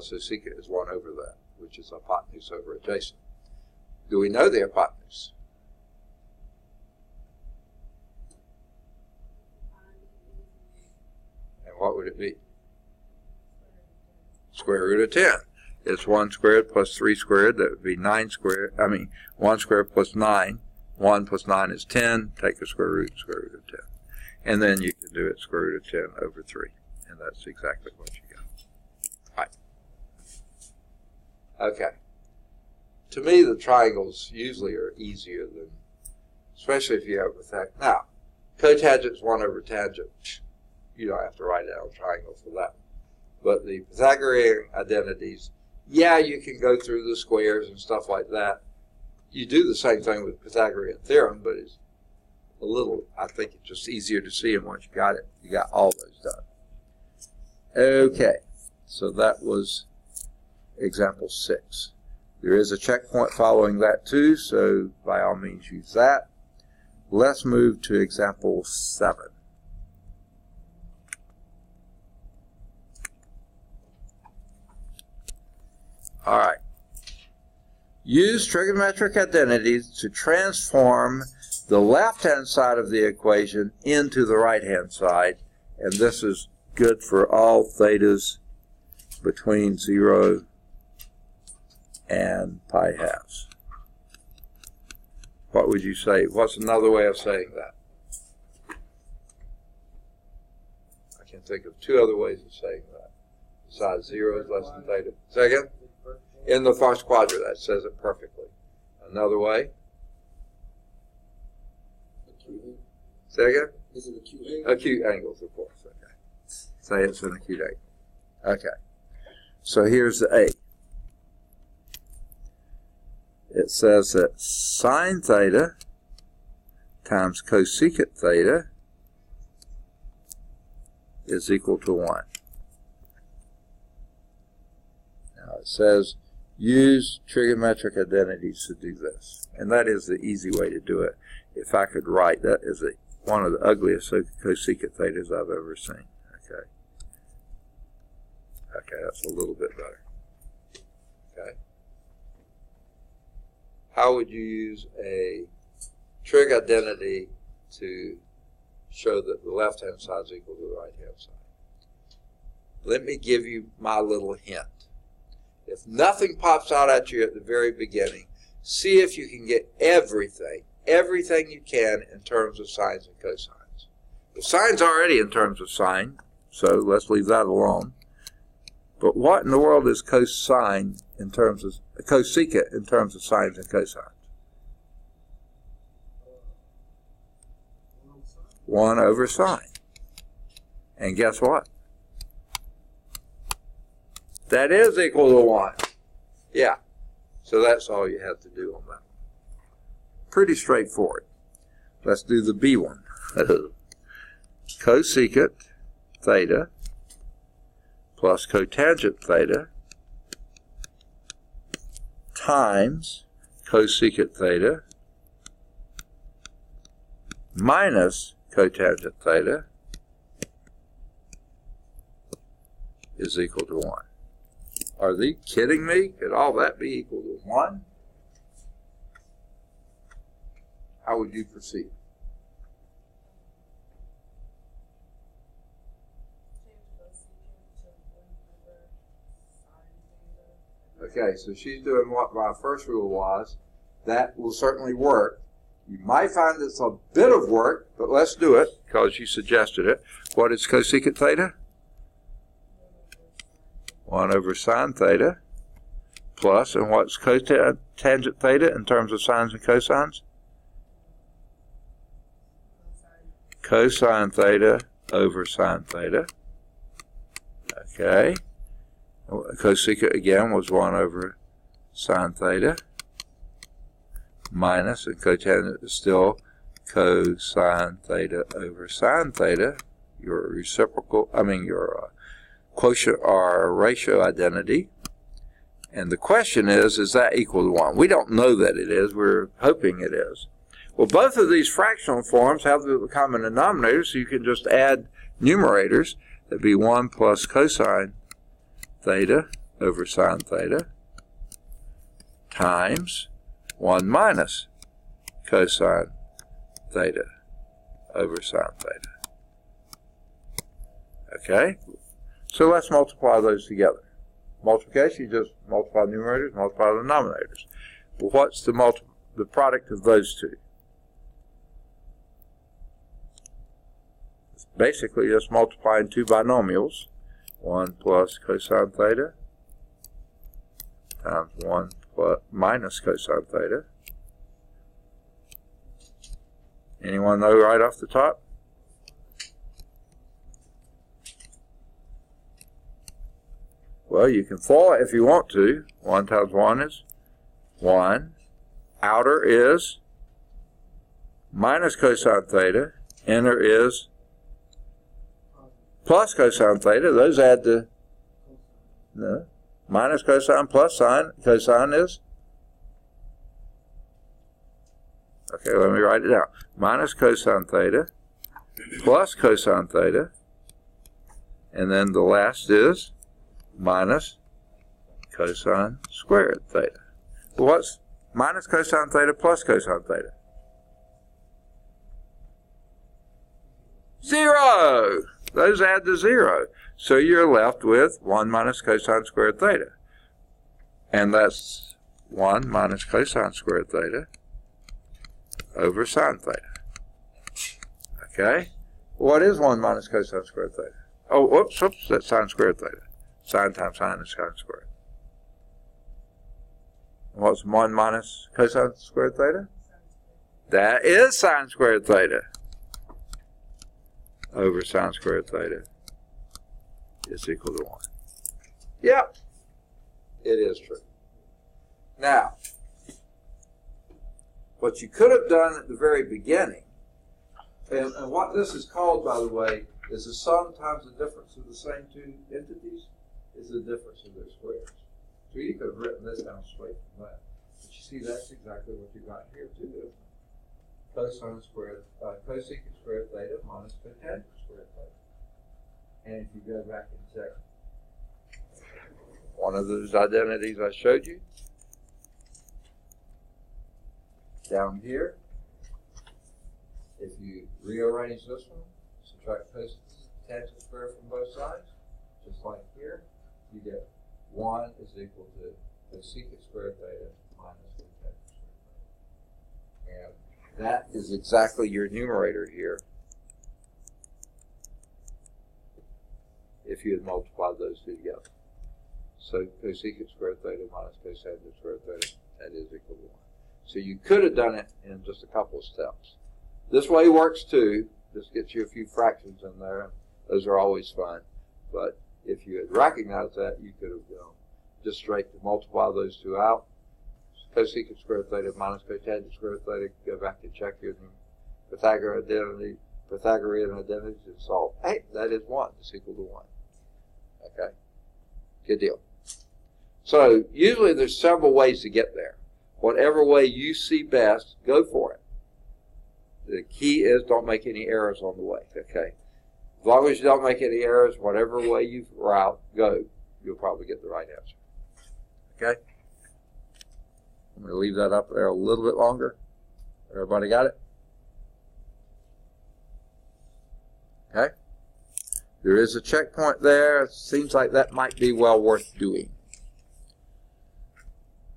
So secant is 1 over that, which is hypotenuse over adjacent. Do we know the hypotenuse? And what would it be? Square root of 10. It's 1 squared plus 3 squared. That would be 9 squared. 1 squared plus 9. 1 plus 9 is 10. Take the square root of 10. And then you can do it square root of 10 over 3. And that's exactly what you got. All right. Okay. To me, the triangles usually are easier than, especially if you have a fact. Now, cotangent is 1 over tangent. You don't have to write it on triangle for that. But the Pythagorean identities, yeah, you can go through the squares and stuff like that. You do the same thing with Pythagorean theorem, but it's a little, I think it's just easier to see them once you got it. You got all those done. Okay, so that was example 6. There is a checkpoint following that too, so by all means use that. Let's move to example 7. All right. Use trigonometric identities to transform the left-hand side of the equation into the right-hand side, and this is good for all thetas between 0 and pi halves. What would you say? What's another way of saying that? I can think of two other ways of saying that. Besides 0 is less than theta. Say again? In the first quadrant, that says it perfectly. Another way? Say again? Is it acute angle? Acute angles, of course. Okay. Say it's an acute angle. Okay. So here's the A. It says that sine theta times cosecant theta is equal to 1. Now it says use trigonometric identities to do this. And that is the easy way to do it. If I could write, that is one of the ugliest cosecant thetas I've ever seen. Okay. Okay, that's a little bit better. Okay. How would you use a trig identity to show that the left-hand side is equal to the right-hand side? Let me give you my little hint. If nothing pops out at you at the very beginning, see if you can get everything you can in terms of sines and cosines. The sine's already in terms of sine, so let's leave that alone. But what in the world is cosecant in terms of sines and cosines? 1 over sine. And guess what? That is equal to 1. Yeah. So that's all you have to do on that one. Pretty straightforward. Let's do the B one. Cosecant theta plus cotangent theta times cosecant theta minus cotangent theta is equal to 1. Are they kidding me? Could all that be equal to 1? How would you proceed? Okay, so she's doing what my first rule was. That will certainly work. You might find it's a bit of work, but let's do it because you suggested it. What is cosecant theta? 1 over sine theta plus, and what's cotangent theta in terms of sines and cosines? Cosine theta over sine theta. Okay. Cosecant again was 1 over sine theta minus, and cotangent is still cosine theta over sine theta. Your reciprocal, your quotient or ratio identity. And the question is that equal to 1? We don't know that it is. We're hoping it is. Well, both of these fractional forms have the common denominator, so you can just add numerators. That'd be 1 plus cosine theta over sine theta times 1 minus cosine theta over sine theta. Okay? So let's multiply those together. Multiplication, you just multiply numerators, multiply the denominators. Well, what's the product of those two? It's basically just multiplying two binomials. 1 plus cosine theta times 1 minus cosine theta. Anyone know right off the top? Well, you can FOIL it if you want to. 1 times 1 is 1. Outer is minus cosine theta. Inner is plus cosine theta. Those add to minus cosine plus sine. Cosine is, okay, let me write it out. Minus cosine theta plus cosine theta. And then the last is minus cosine squared theta. What's minus cosine theta plus cosine theta? 0! Those add to 0. So you're left with 1 minus cosine squared theta. And that's 1 minus cosine squared theta over sine theta. Okay? What is 1 minus cosine squared theta? Oh, whoops, that's sine squared theta. Sine times sine is sine squared. What's 1 minus cosine squared theta? That is sine squared theta over sine squared theta is equal to 1. Yep, it is true. Now, what you could have done at the very beginning, and what this is called, by the way, is the sum times the difference of the same two entities is the difference of their squares. So you could have written this down straight from that. But you see, that's exactly what you got here too, isn't it? Cosine squared, cosecant squared theta minus cotangent squared theta. And if you go back and check one of those identities I showed you, down here, if you rearrange this one, subtract cotangent squared from both sides, just like here, you get 1 is equal to cosecant squared theta minus cotangent squared theta. And that is exactly your numerator here if you had multiplied those two together. So cosecant squared theta minus cotangent squared theta, that is equal to 1. So you could have done it in just a couple of steps. This way works too. Just gets you a few fractions in there. Those are always fun. But if you had recognized that, you could have gone just straight to multiply those two out. Cosecant squared theta minus cotangent squared theta, go back and check your Pythagorean identities and solve. Hey, that is 1. It's equal to 1. Okay? Good deal. So usually there's several ways to get there. Whatever way you see best, go for it. The key is don't make any errors on the way. Okay? As long as you don't make any errors, whatever way you route, go, you'll probably get the right answer. Okay? I'm going to leave that up there a little bit longer. Everybody got it? Okay? There is a checkpoint there. It seems like that might be well worth doing.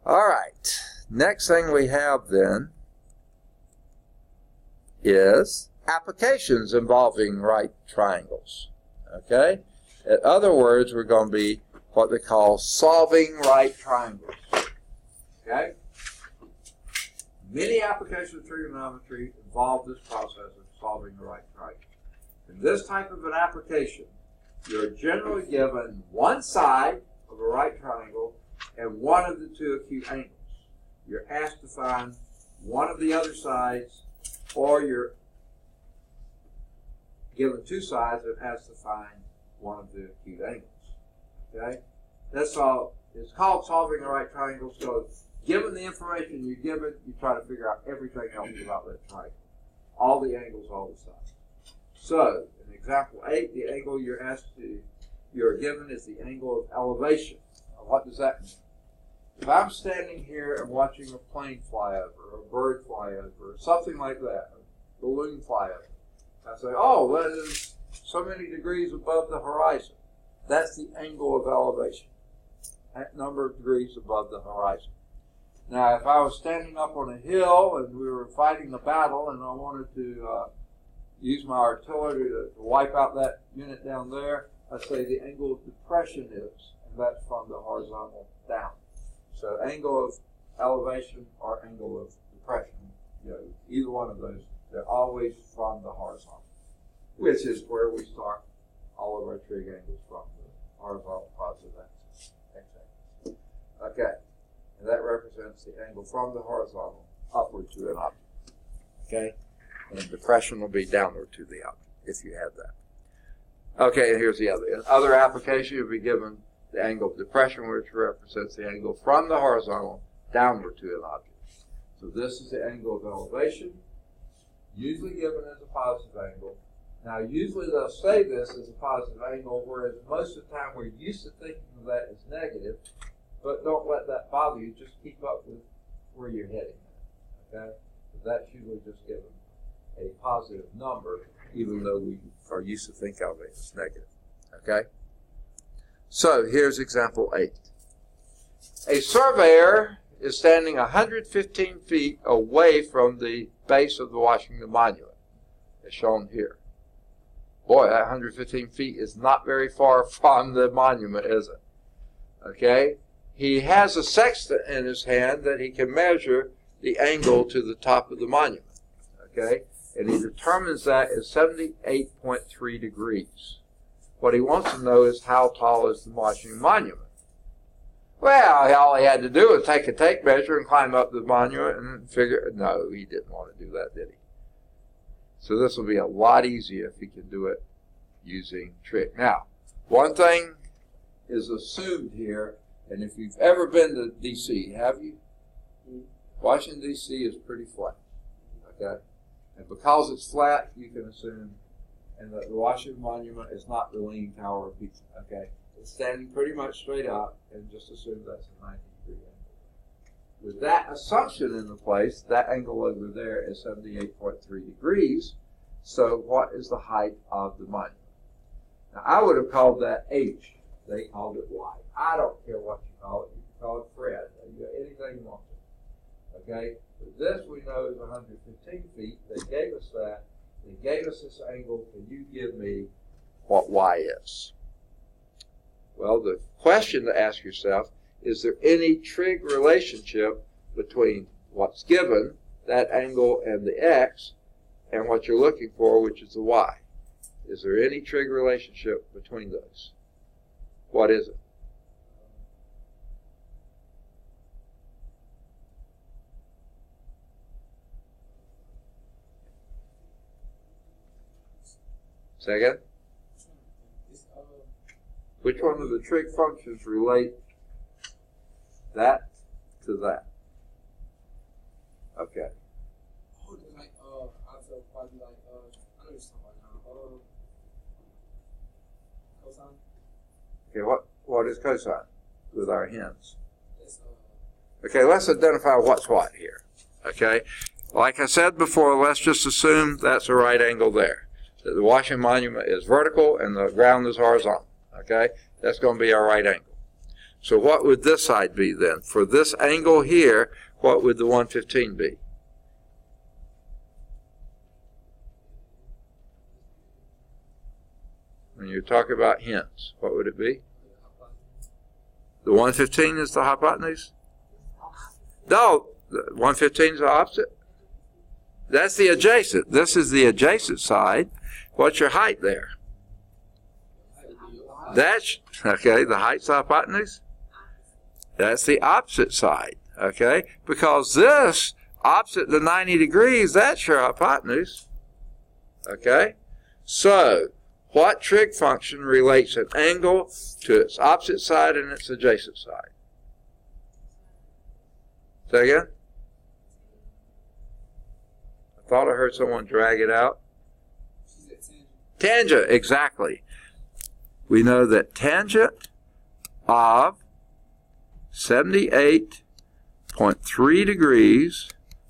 All right. Next thing we have then is applications involving right triangles. Okay? In other words, we're going to be what they call solving right triangles. Okay? Many applications of trigonometry involve this process of solving the right triangle. In this type of an application, you're generally given one side of a right triangle and one of the two acute angles. You're asked to find one of the other sides, or you're given two sides and asked to find one of the acute angles. Okay? That's all. It's called solving the right triangle. So, given the information you're given, you try to figure out everything else about that triangle. All the angles, all the sides. So, in example 8, the angle you're given is the angle of elevation. Now, what does that mean? If I'm standing here and watching a plane fly over, a bird fly over, something like that, a balloon fly over, I say, oh, that is so many degrees above the horizon. That's the angle of elevation. That number of degrees above the horizon. Now, if I was standing up on a hill and we were fighting a battle and I wanted to use my artillery to wipe out that unit down there, I say the angle of depression is, and that's from the horizontal down. So angle of elevation or angle of depression, either one of those, they're always from the horizontal, which is where we start all of our trig angles from, the horizontal positive axis, x-axis. Okay, and that represents the angle from the horizontal upward to an object. Okay, and depression will be downward to the object if you had that. Okay, and here's the other. In other application, you'll be given the angle of depression, which represents the angle from the horizontal downward to an object. So this is the angle of elevation, usually given as a positive angle. Now, usually they'll say this as a positive angle, whereas most of the time we're used to thinking of that as negative. But don't let that bother you. Just keep up with where you're heading. Okay? That's usually just given a positive number, even though we are used to think of it as negative. Okay? So here's example 8. A surveyor is standing 115 feet away from the base of the Washington Monument, as shown here. Boy, that 115 feet is not very far from the monument, is it? Okay? He has a sextant in his hand that he can measure the angle to the top of the monument. Okay? And he determines that as 78.3 degrees. What he wants to know is how tall is the Washington Monument. Well, all he had to do was take a tape measure and climb up the monument and figure, no, he didn't want to do that, did he? So this will be a lot easier if he can do it using trig. Now, one thing is assumed here, and if you've ever been to D.C., have you? Washington, D.C. is pretty flat, okay? And because it's flat, you can assume, and that the Washington Monument is not the Leaning Tower of Pisa, okay? It's standing pretty much straight up, and just assume that's a 90-degree angle. With that assumption in the place, that angle over there is 78.3 degrees. So what is the height of the monument? Now, I would have called that H. They called it Y. I don't care what you call it. You can call it Fred. You got anything you want to. Okay? But this we know is 115 feet. They gave us that. They gave us this angle. Can you give me what Y is? Well, the question to ask yourself, is there any trig relationship between what's given, that angle, and the X, and what you're looking for, which is the Y? Is there any trig relationship between those? What is it? Say again? Which one of the trig functions relate that to that? Okay. Oh, like, I feel probably like, I know what you're talking about now. Cosine? Okay, what is cosine with our hands? Okay, let's identify what's what here. Okay, like I said before, let's just assume that's a right angle there. That the Washington Monument is vertical and the ground is horizontal. Okay, that's going to be our right angle. So what would this side be then? For this angle here, what would the 115 be? When you're talking about hints, what would it be? The 115 is the hypotenuse? No, the 115 is the opposite. That's the adjacent. This is the adjacent side. What's your height there? That's, okay, the height's the hypotenuse. That's the opposite side, okay? Because this, opposite the 90 degrees, that's your hypotenuse, okay? So, what trig function relates an angle to its opposite side and its adjacent side? Say again? I thought I heard someone drag it out. Tangent, exactly. We know that tangent of 78.3 degrees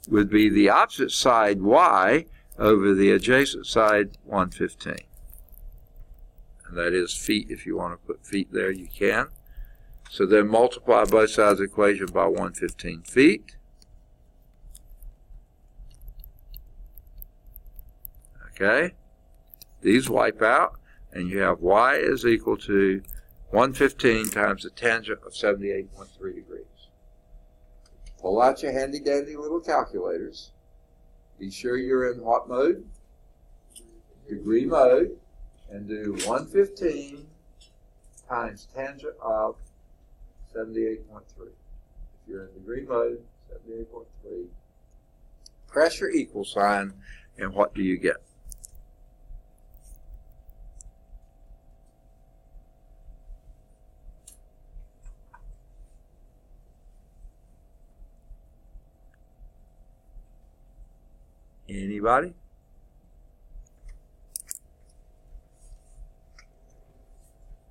would be the opposite side y over the adjacent side 115. And that is feet. If you want to put feet there, you can. So then multiply both sides of the equation by 115 feet. Okay? These wipe out, and you have y is equal to 115 times the tangent of 78.3 degrees. Pull out your handy-dandy little calculators. Be sure you're in what mode? Degree mode. And do 115 times tangent of 78.3. If you're in degree mode, 78.3. Press your equal sign, and what do you get? Anybody?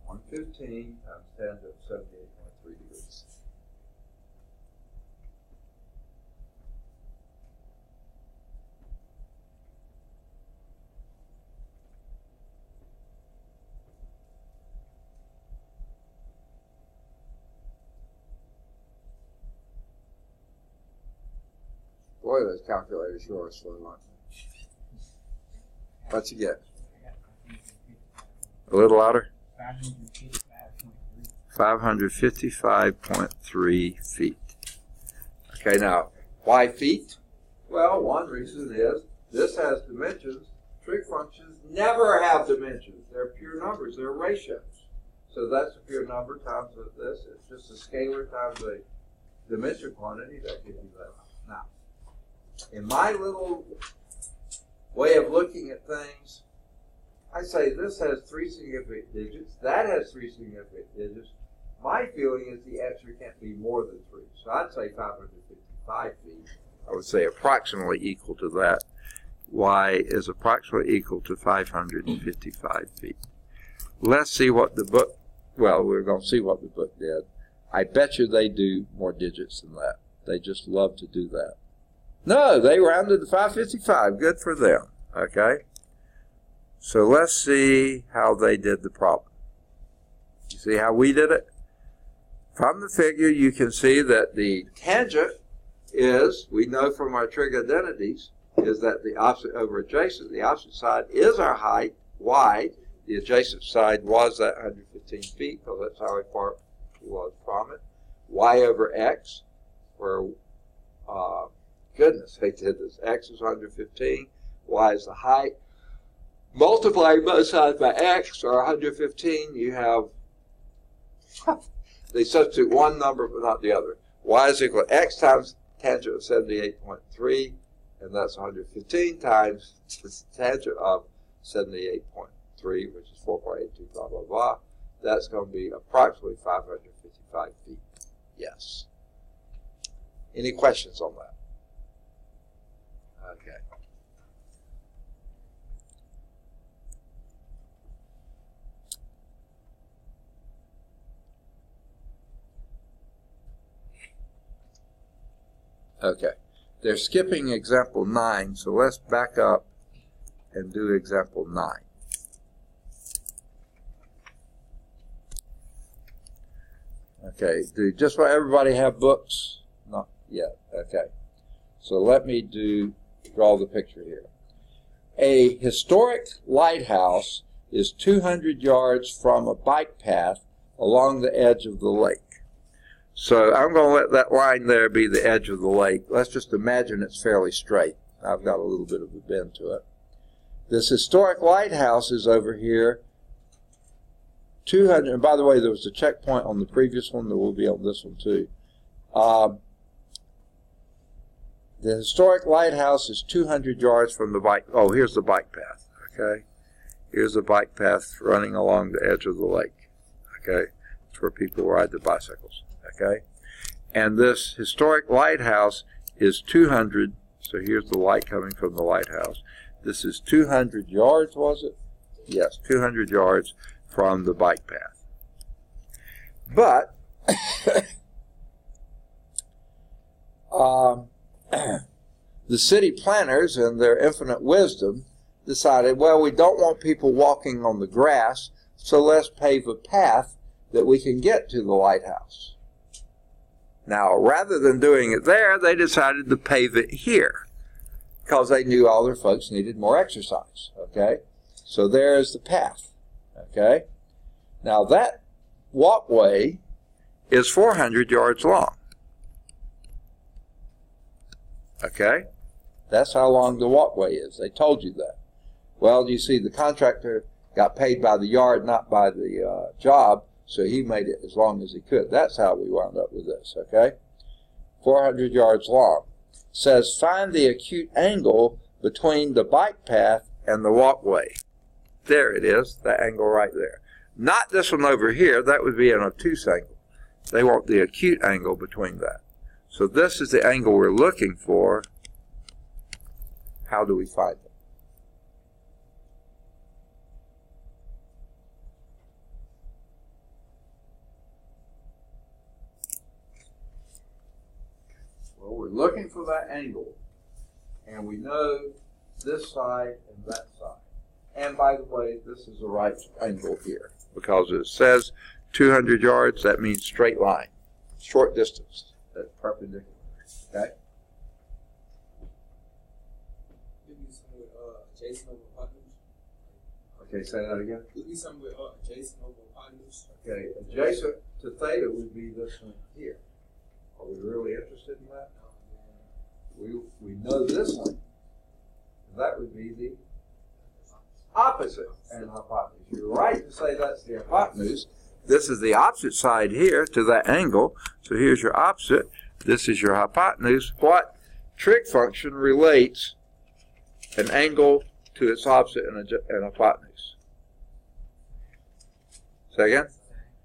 $115 times tangent of 78.3 degrees. Boy, those calculators sure are slow, aren't they? What you get? A little louder? 555.3 feet. Okay, now, why feet? Well, one reason is this has dimensions. Trig functions never have dimensions. They're pure numbers. They're ratios. So that's a pure number times this. It's just a scalar times a dimension quantity that gives you that. Now, in my little way of looking at things, I say this has 3 significant digits. That has 3 significant digits. My feeling is the answer can't be more than 3. So I'd say 555 feet. I would say approximately equal to that. Y is approximately equal to 555 feet. Let's see what the book, well, we're going to see what the book did. I bet you they do more digits than that. They just love to do that. No, they rounded to 555. Good for them. Okay? So let's see how they did the problem. You see how we did it? From the figure, you can see that the tangent is, we know from our trig identities, is that the opposite over adjacent. The opposite side is our height, y. The adjacent side was that 115 feet, because that's how far it was from it. Y over x, where, goodness, they did this. X is 115, y is the height. Multiply both sides by x, or 115, you have, they substitute one number but not the other. Y is equal to x times tangent of 78.3, and that's 115 times the tangent of 78.3, which is 4.82, blah, blah, blah. That's going to be approximately 555 feet. Yes. Any questions on that? Okay. Okay. They're skipping example 9, so let's back up and do example 9. Okay, do just about everybody have books? Not yet. Okay. So let me draw the picture here. A historic lighthouse is 200 yards from a bike path along the edge of the lake. So I'm going to let that line there be the edge of the lake. Let's just imagine it's fairly straight. I've got a little bit of a bend to it. This historic lighthouse is over here, 200, and by the way, there was a checkpoint on the previous one. There will be on this one too. The historic lighthouse is 200 yards from the bike. Oh, here's the bike path. Okay, here's the bike path running along the edge of the lake. Okay, it's where people ride their bicycles. Okay, and this historic lighthouse is 200. So here's the light coming from the lighthouse. This is 200 yards, was it? Yes, 200 yards from the bike path. But the city planners, in their infinite wisdom, decided, well, we don't want people walking on the grass, so let's pave a path that we can get to the lighthouse. Now, rather than doing it there, they decided to pave it here, because they knew all their folks needed more exercise. Okay, so there's the path. Okay, now that walkway is 400 yards long. Okay, that's how long the walkway is. They told you that. Well, you see, the contractor got paid by the yard, not by the job, so he made it as long as he could. That's how we wound up with this. Okay, 400 yards long. Says find the acute angle between the bike path and the walkway. There it is, that angle right there. Not this one over here. That would be an obtuse angle. They want the acute angle between that. So this is the angle we're looking for. How do we find it? Well, we're looking for that angle, and we know this side and that side. And by the way, this is the right angle here, because it says 200 yards, that means straight line, short distance, that's perpendicular. Okay? adjacent over hypotenuse. Okay, say that again. Would be something with adjacent over hypotenuse. Okay, adjacent to theta would be this one here. Are we really interested in that? We know this one. That would be the opposite and hypotenuse. You're right to say that's the hypotenuse. This is the opposite side here to that angle. So here's your opposite. This is your hypotenuse. What trig function relates an angle to its opposite and hypotenuse? Say again?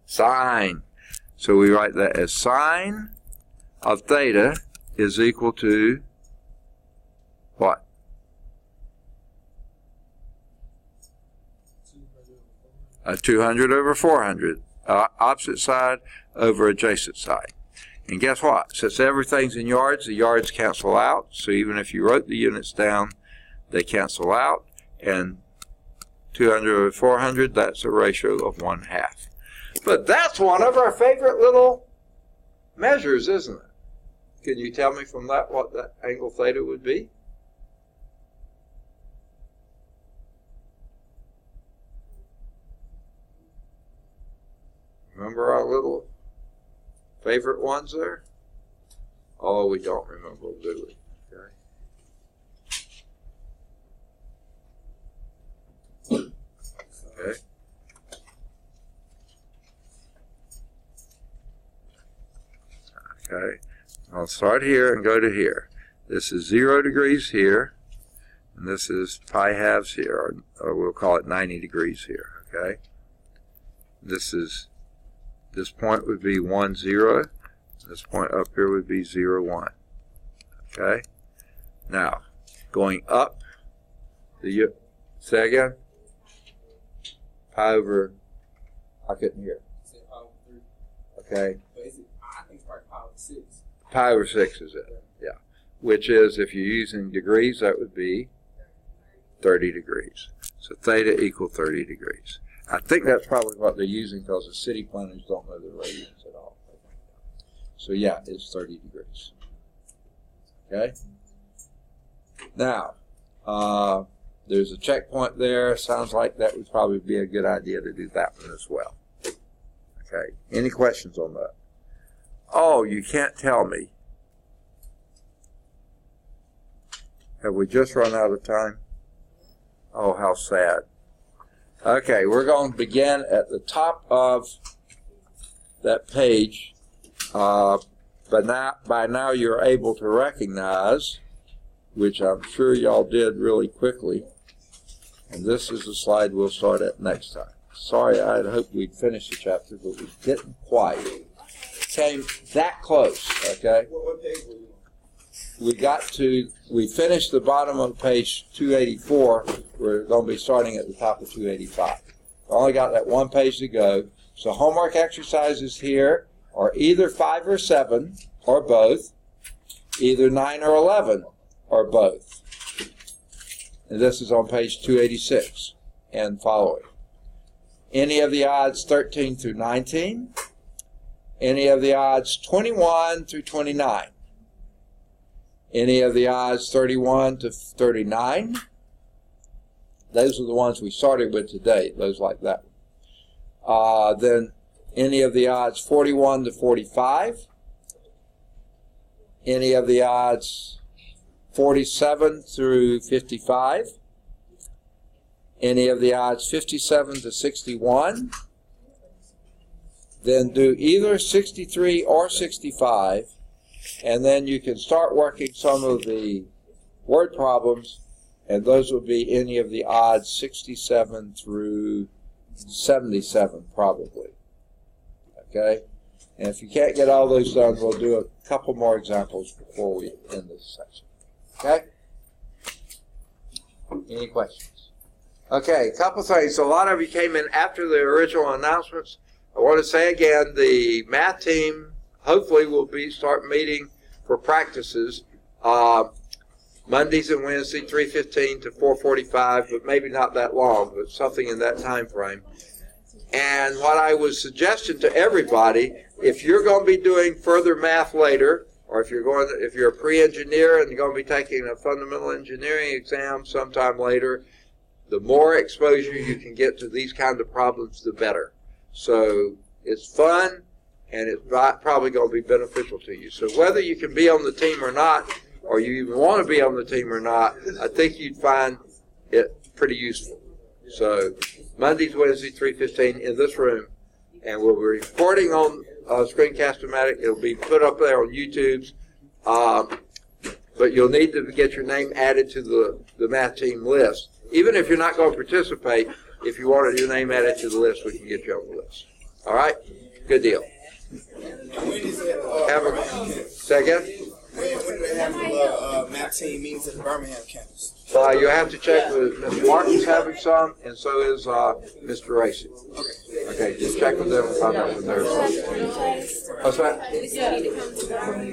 Sine. So we write that as sine of theta is equal to what? 200 over 400. Opposite side over adjacent side. And guess what? Since everything's in yards, the yards cancel out. So even if you wrote the units down, they cancel out. And 200 over 400, that's a ratio of 1/2. But that's one of our favorite little measures, isn't it? Can you tell me from that what that angle theta would be? Remember our little favorite ones there? Oh, we don't remember them, do we? Okay. Okay. Okay. I'll start here and go to here. This is 0 degrees here, and this is pi halves here, or we'll call it 90 degrees here. Okay. This point would be 1, 0. This point up here would be 0, 1. Okay? Now, going up, say again? Pi over, I couldn't hear. Okay? I think it's probably pi over 6. Pi over 6 is it? Yeah. Which is, if you're using degrees, that would be 30 degrees. So theta equal 30 degrees. I think that's probably what they're using because the city planners don't know the radians at all. So yeah, it's 30 degrees. Okay? Now, there's a checkpoint there. Sounds like that would probably be a good idea to do that one as well. Okay, any questions on that? Oh, you can't tell me. Have we just run out of time? Oh, how sad. Okay, we're going to begin at the top of that page. But by now you're able to recognize, which I'm sure y'all did really quickly, and this is the slide we'll start at next time. Sorry, I had hoped we'd finish the chapter, but we didn't quite. Came that close, okay? What page were you on? We finished the bottom of page 284. We're going to be starting at the top of 285. We only got that one page to go. So homework exercises here are either 5 or 7, or both, either 9 or 11, or both. And this is on page 286 and following. Any of the odds 13 through 19, any of the odds 21 through 29, any of the odds 31 to 39. Those are the ones we started with today, those like that. Then any of the odds 41 to 45, any of the odds 47 through 55, any of the odds 57 to 61, then do either 63 or 65, and then you can start working some of the word problems, and those will be any of the odds 67 through 77 probably. Okay? And if you can't get all those done, we'll do a couple more examples before we end this section. Okay? Any questions? Okay, a couple things. A lot of you came in after the original announcements. I want to say again, the math team hopefully will start meeting for practices Mondays and Wednesdays, 3:15 to 4:45, but maybe not that long, but something in that time frame. And what I was suggesting to everybody, if you're going to be doing further math later, or if you're a pre-engineer and you're going to be taking a fundamental engineering exam sometime later, the more exposure you can get to these kind of problems, the better. So it's fun, and it's probably going to be beneficial to you. So whether you can be on the team or not, or you even want to be on the team or not, I think you'd find it pretty useful. So Mondays, Wednesdays, 3:15 in this room, and we'll be recording on Screencast-O-Matic. It'll be put up there on YouTube, but you'll need to get your name added to the math team list. Even if you're not going to participate, if you wanted your name added to the list, we can get you on the list. All right? Good deal. Have a second. When do they have the math team meetings at the Birmingham campus? You have to check with Mr. Martin's having some, and so is Mr. Racy. Okay, just check with them and find out when they're. What's that?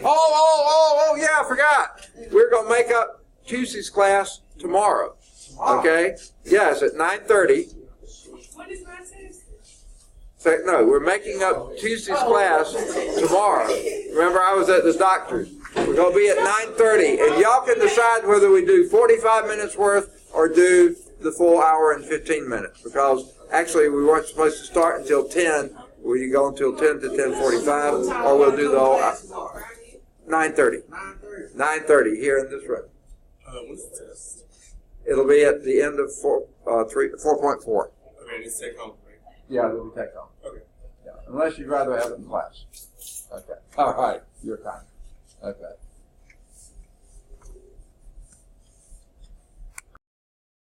Oh, yeah, I forgot. We're going to make up Tuesday's class tomorrow. Okay? Yes, at 9:30. What is Wednesdays? No, we're making up Tuesday's class tomorrow. Remember, I was at the doctor's. We're going to be at 9:30, and y'all can decide whether we do 45 minutes worth or do the full hour and 15 minutes, because actually we weren't supposed to start until 10. We go until 10 to 10:45, or we'll do the whole hour. 9:30. 9:30 here in this room. What's the test? It'll be at the end of 4.4. Okay, it's take home, right? Yeah, it'll be take home. Okay. Yeah, unless you'd rather have it in class. Okay. All right. Your time. Okay.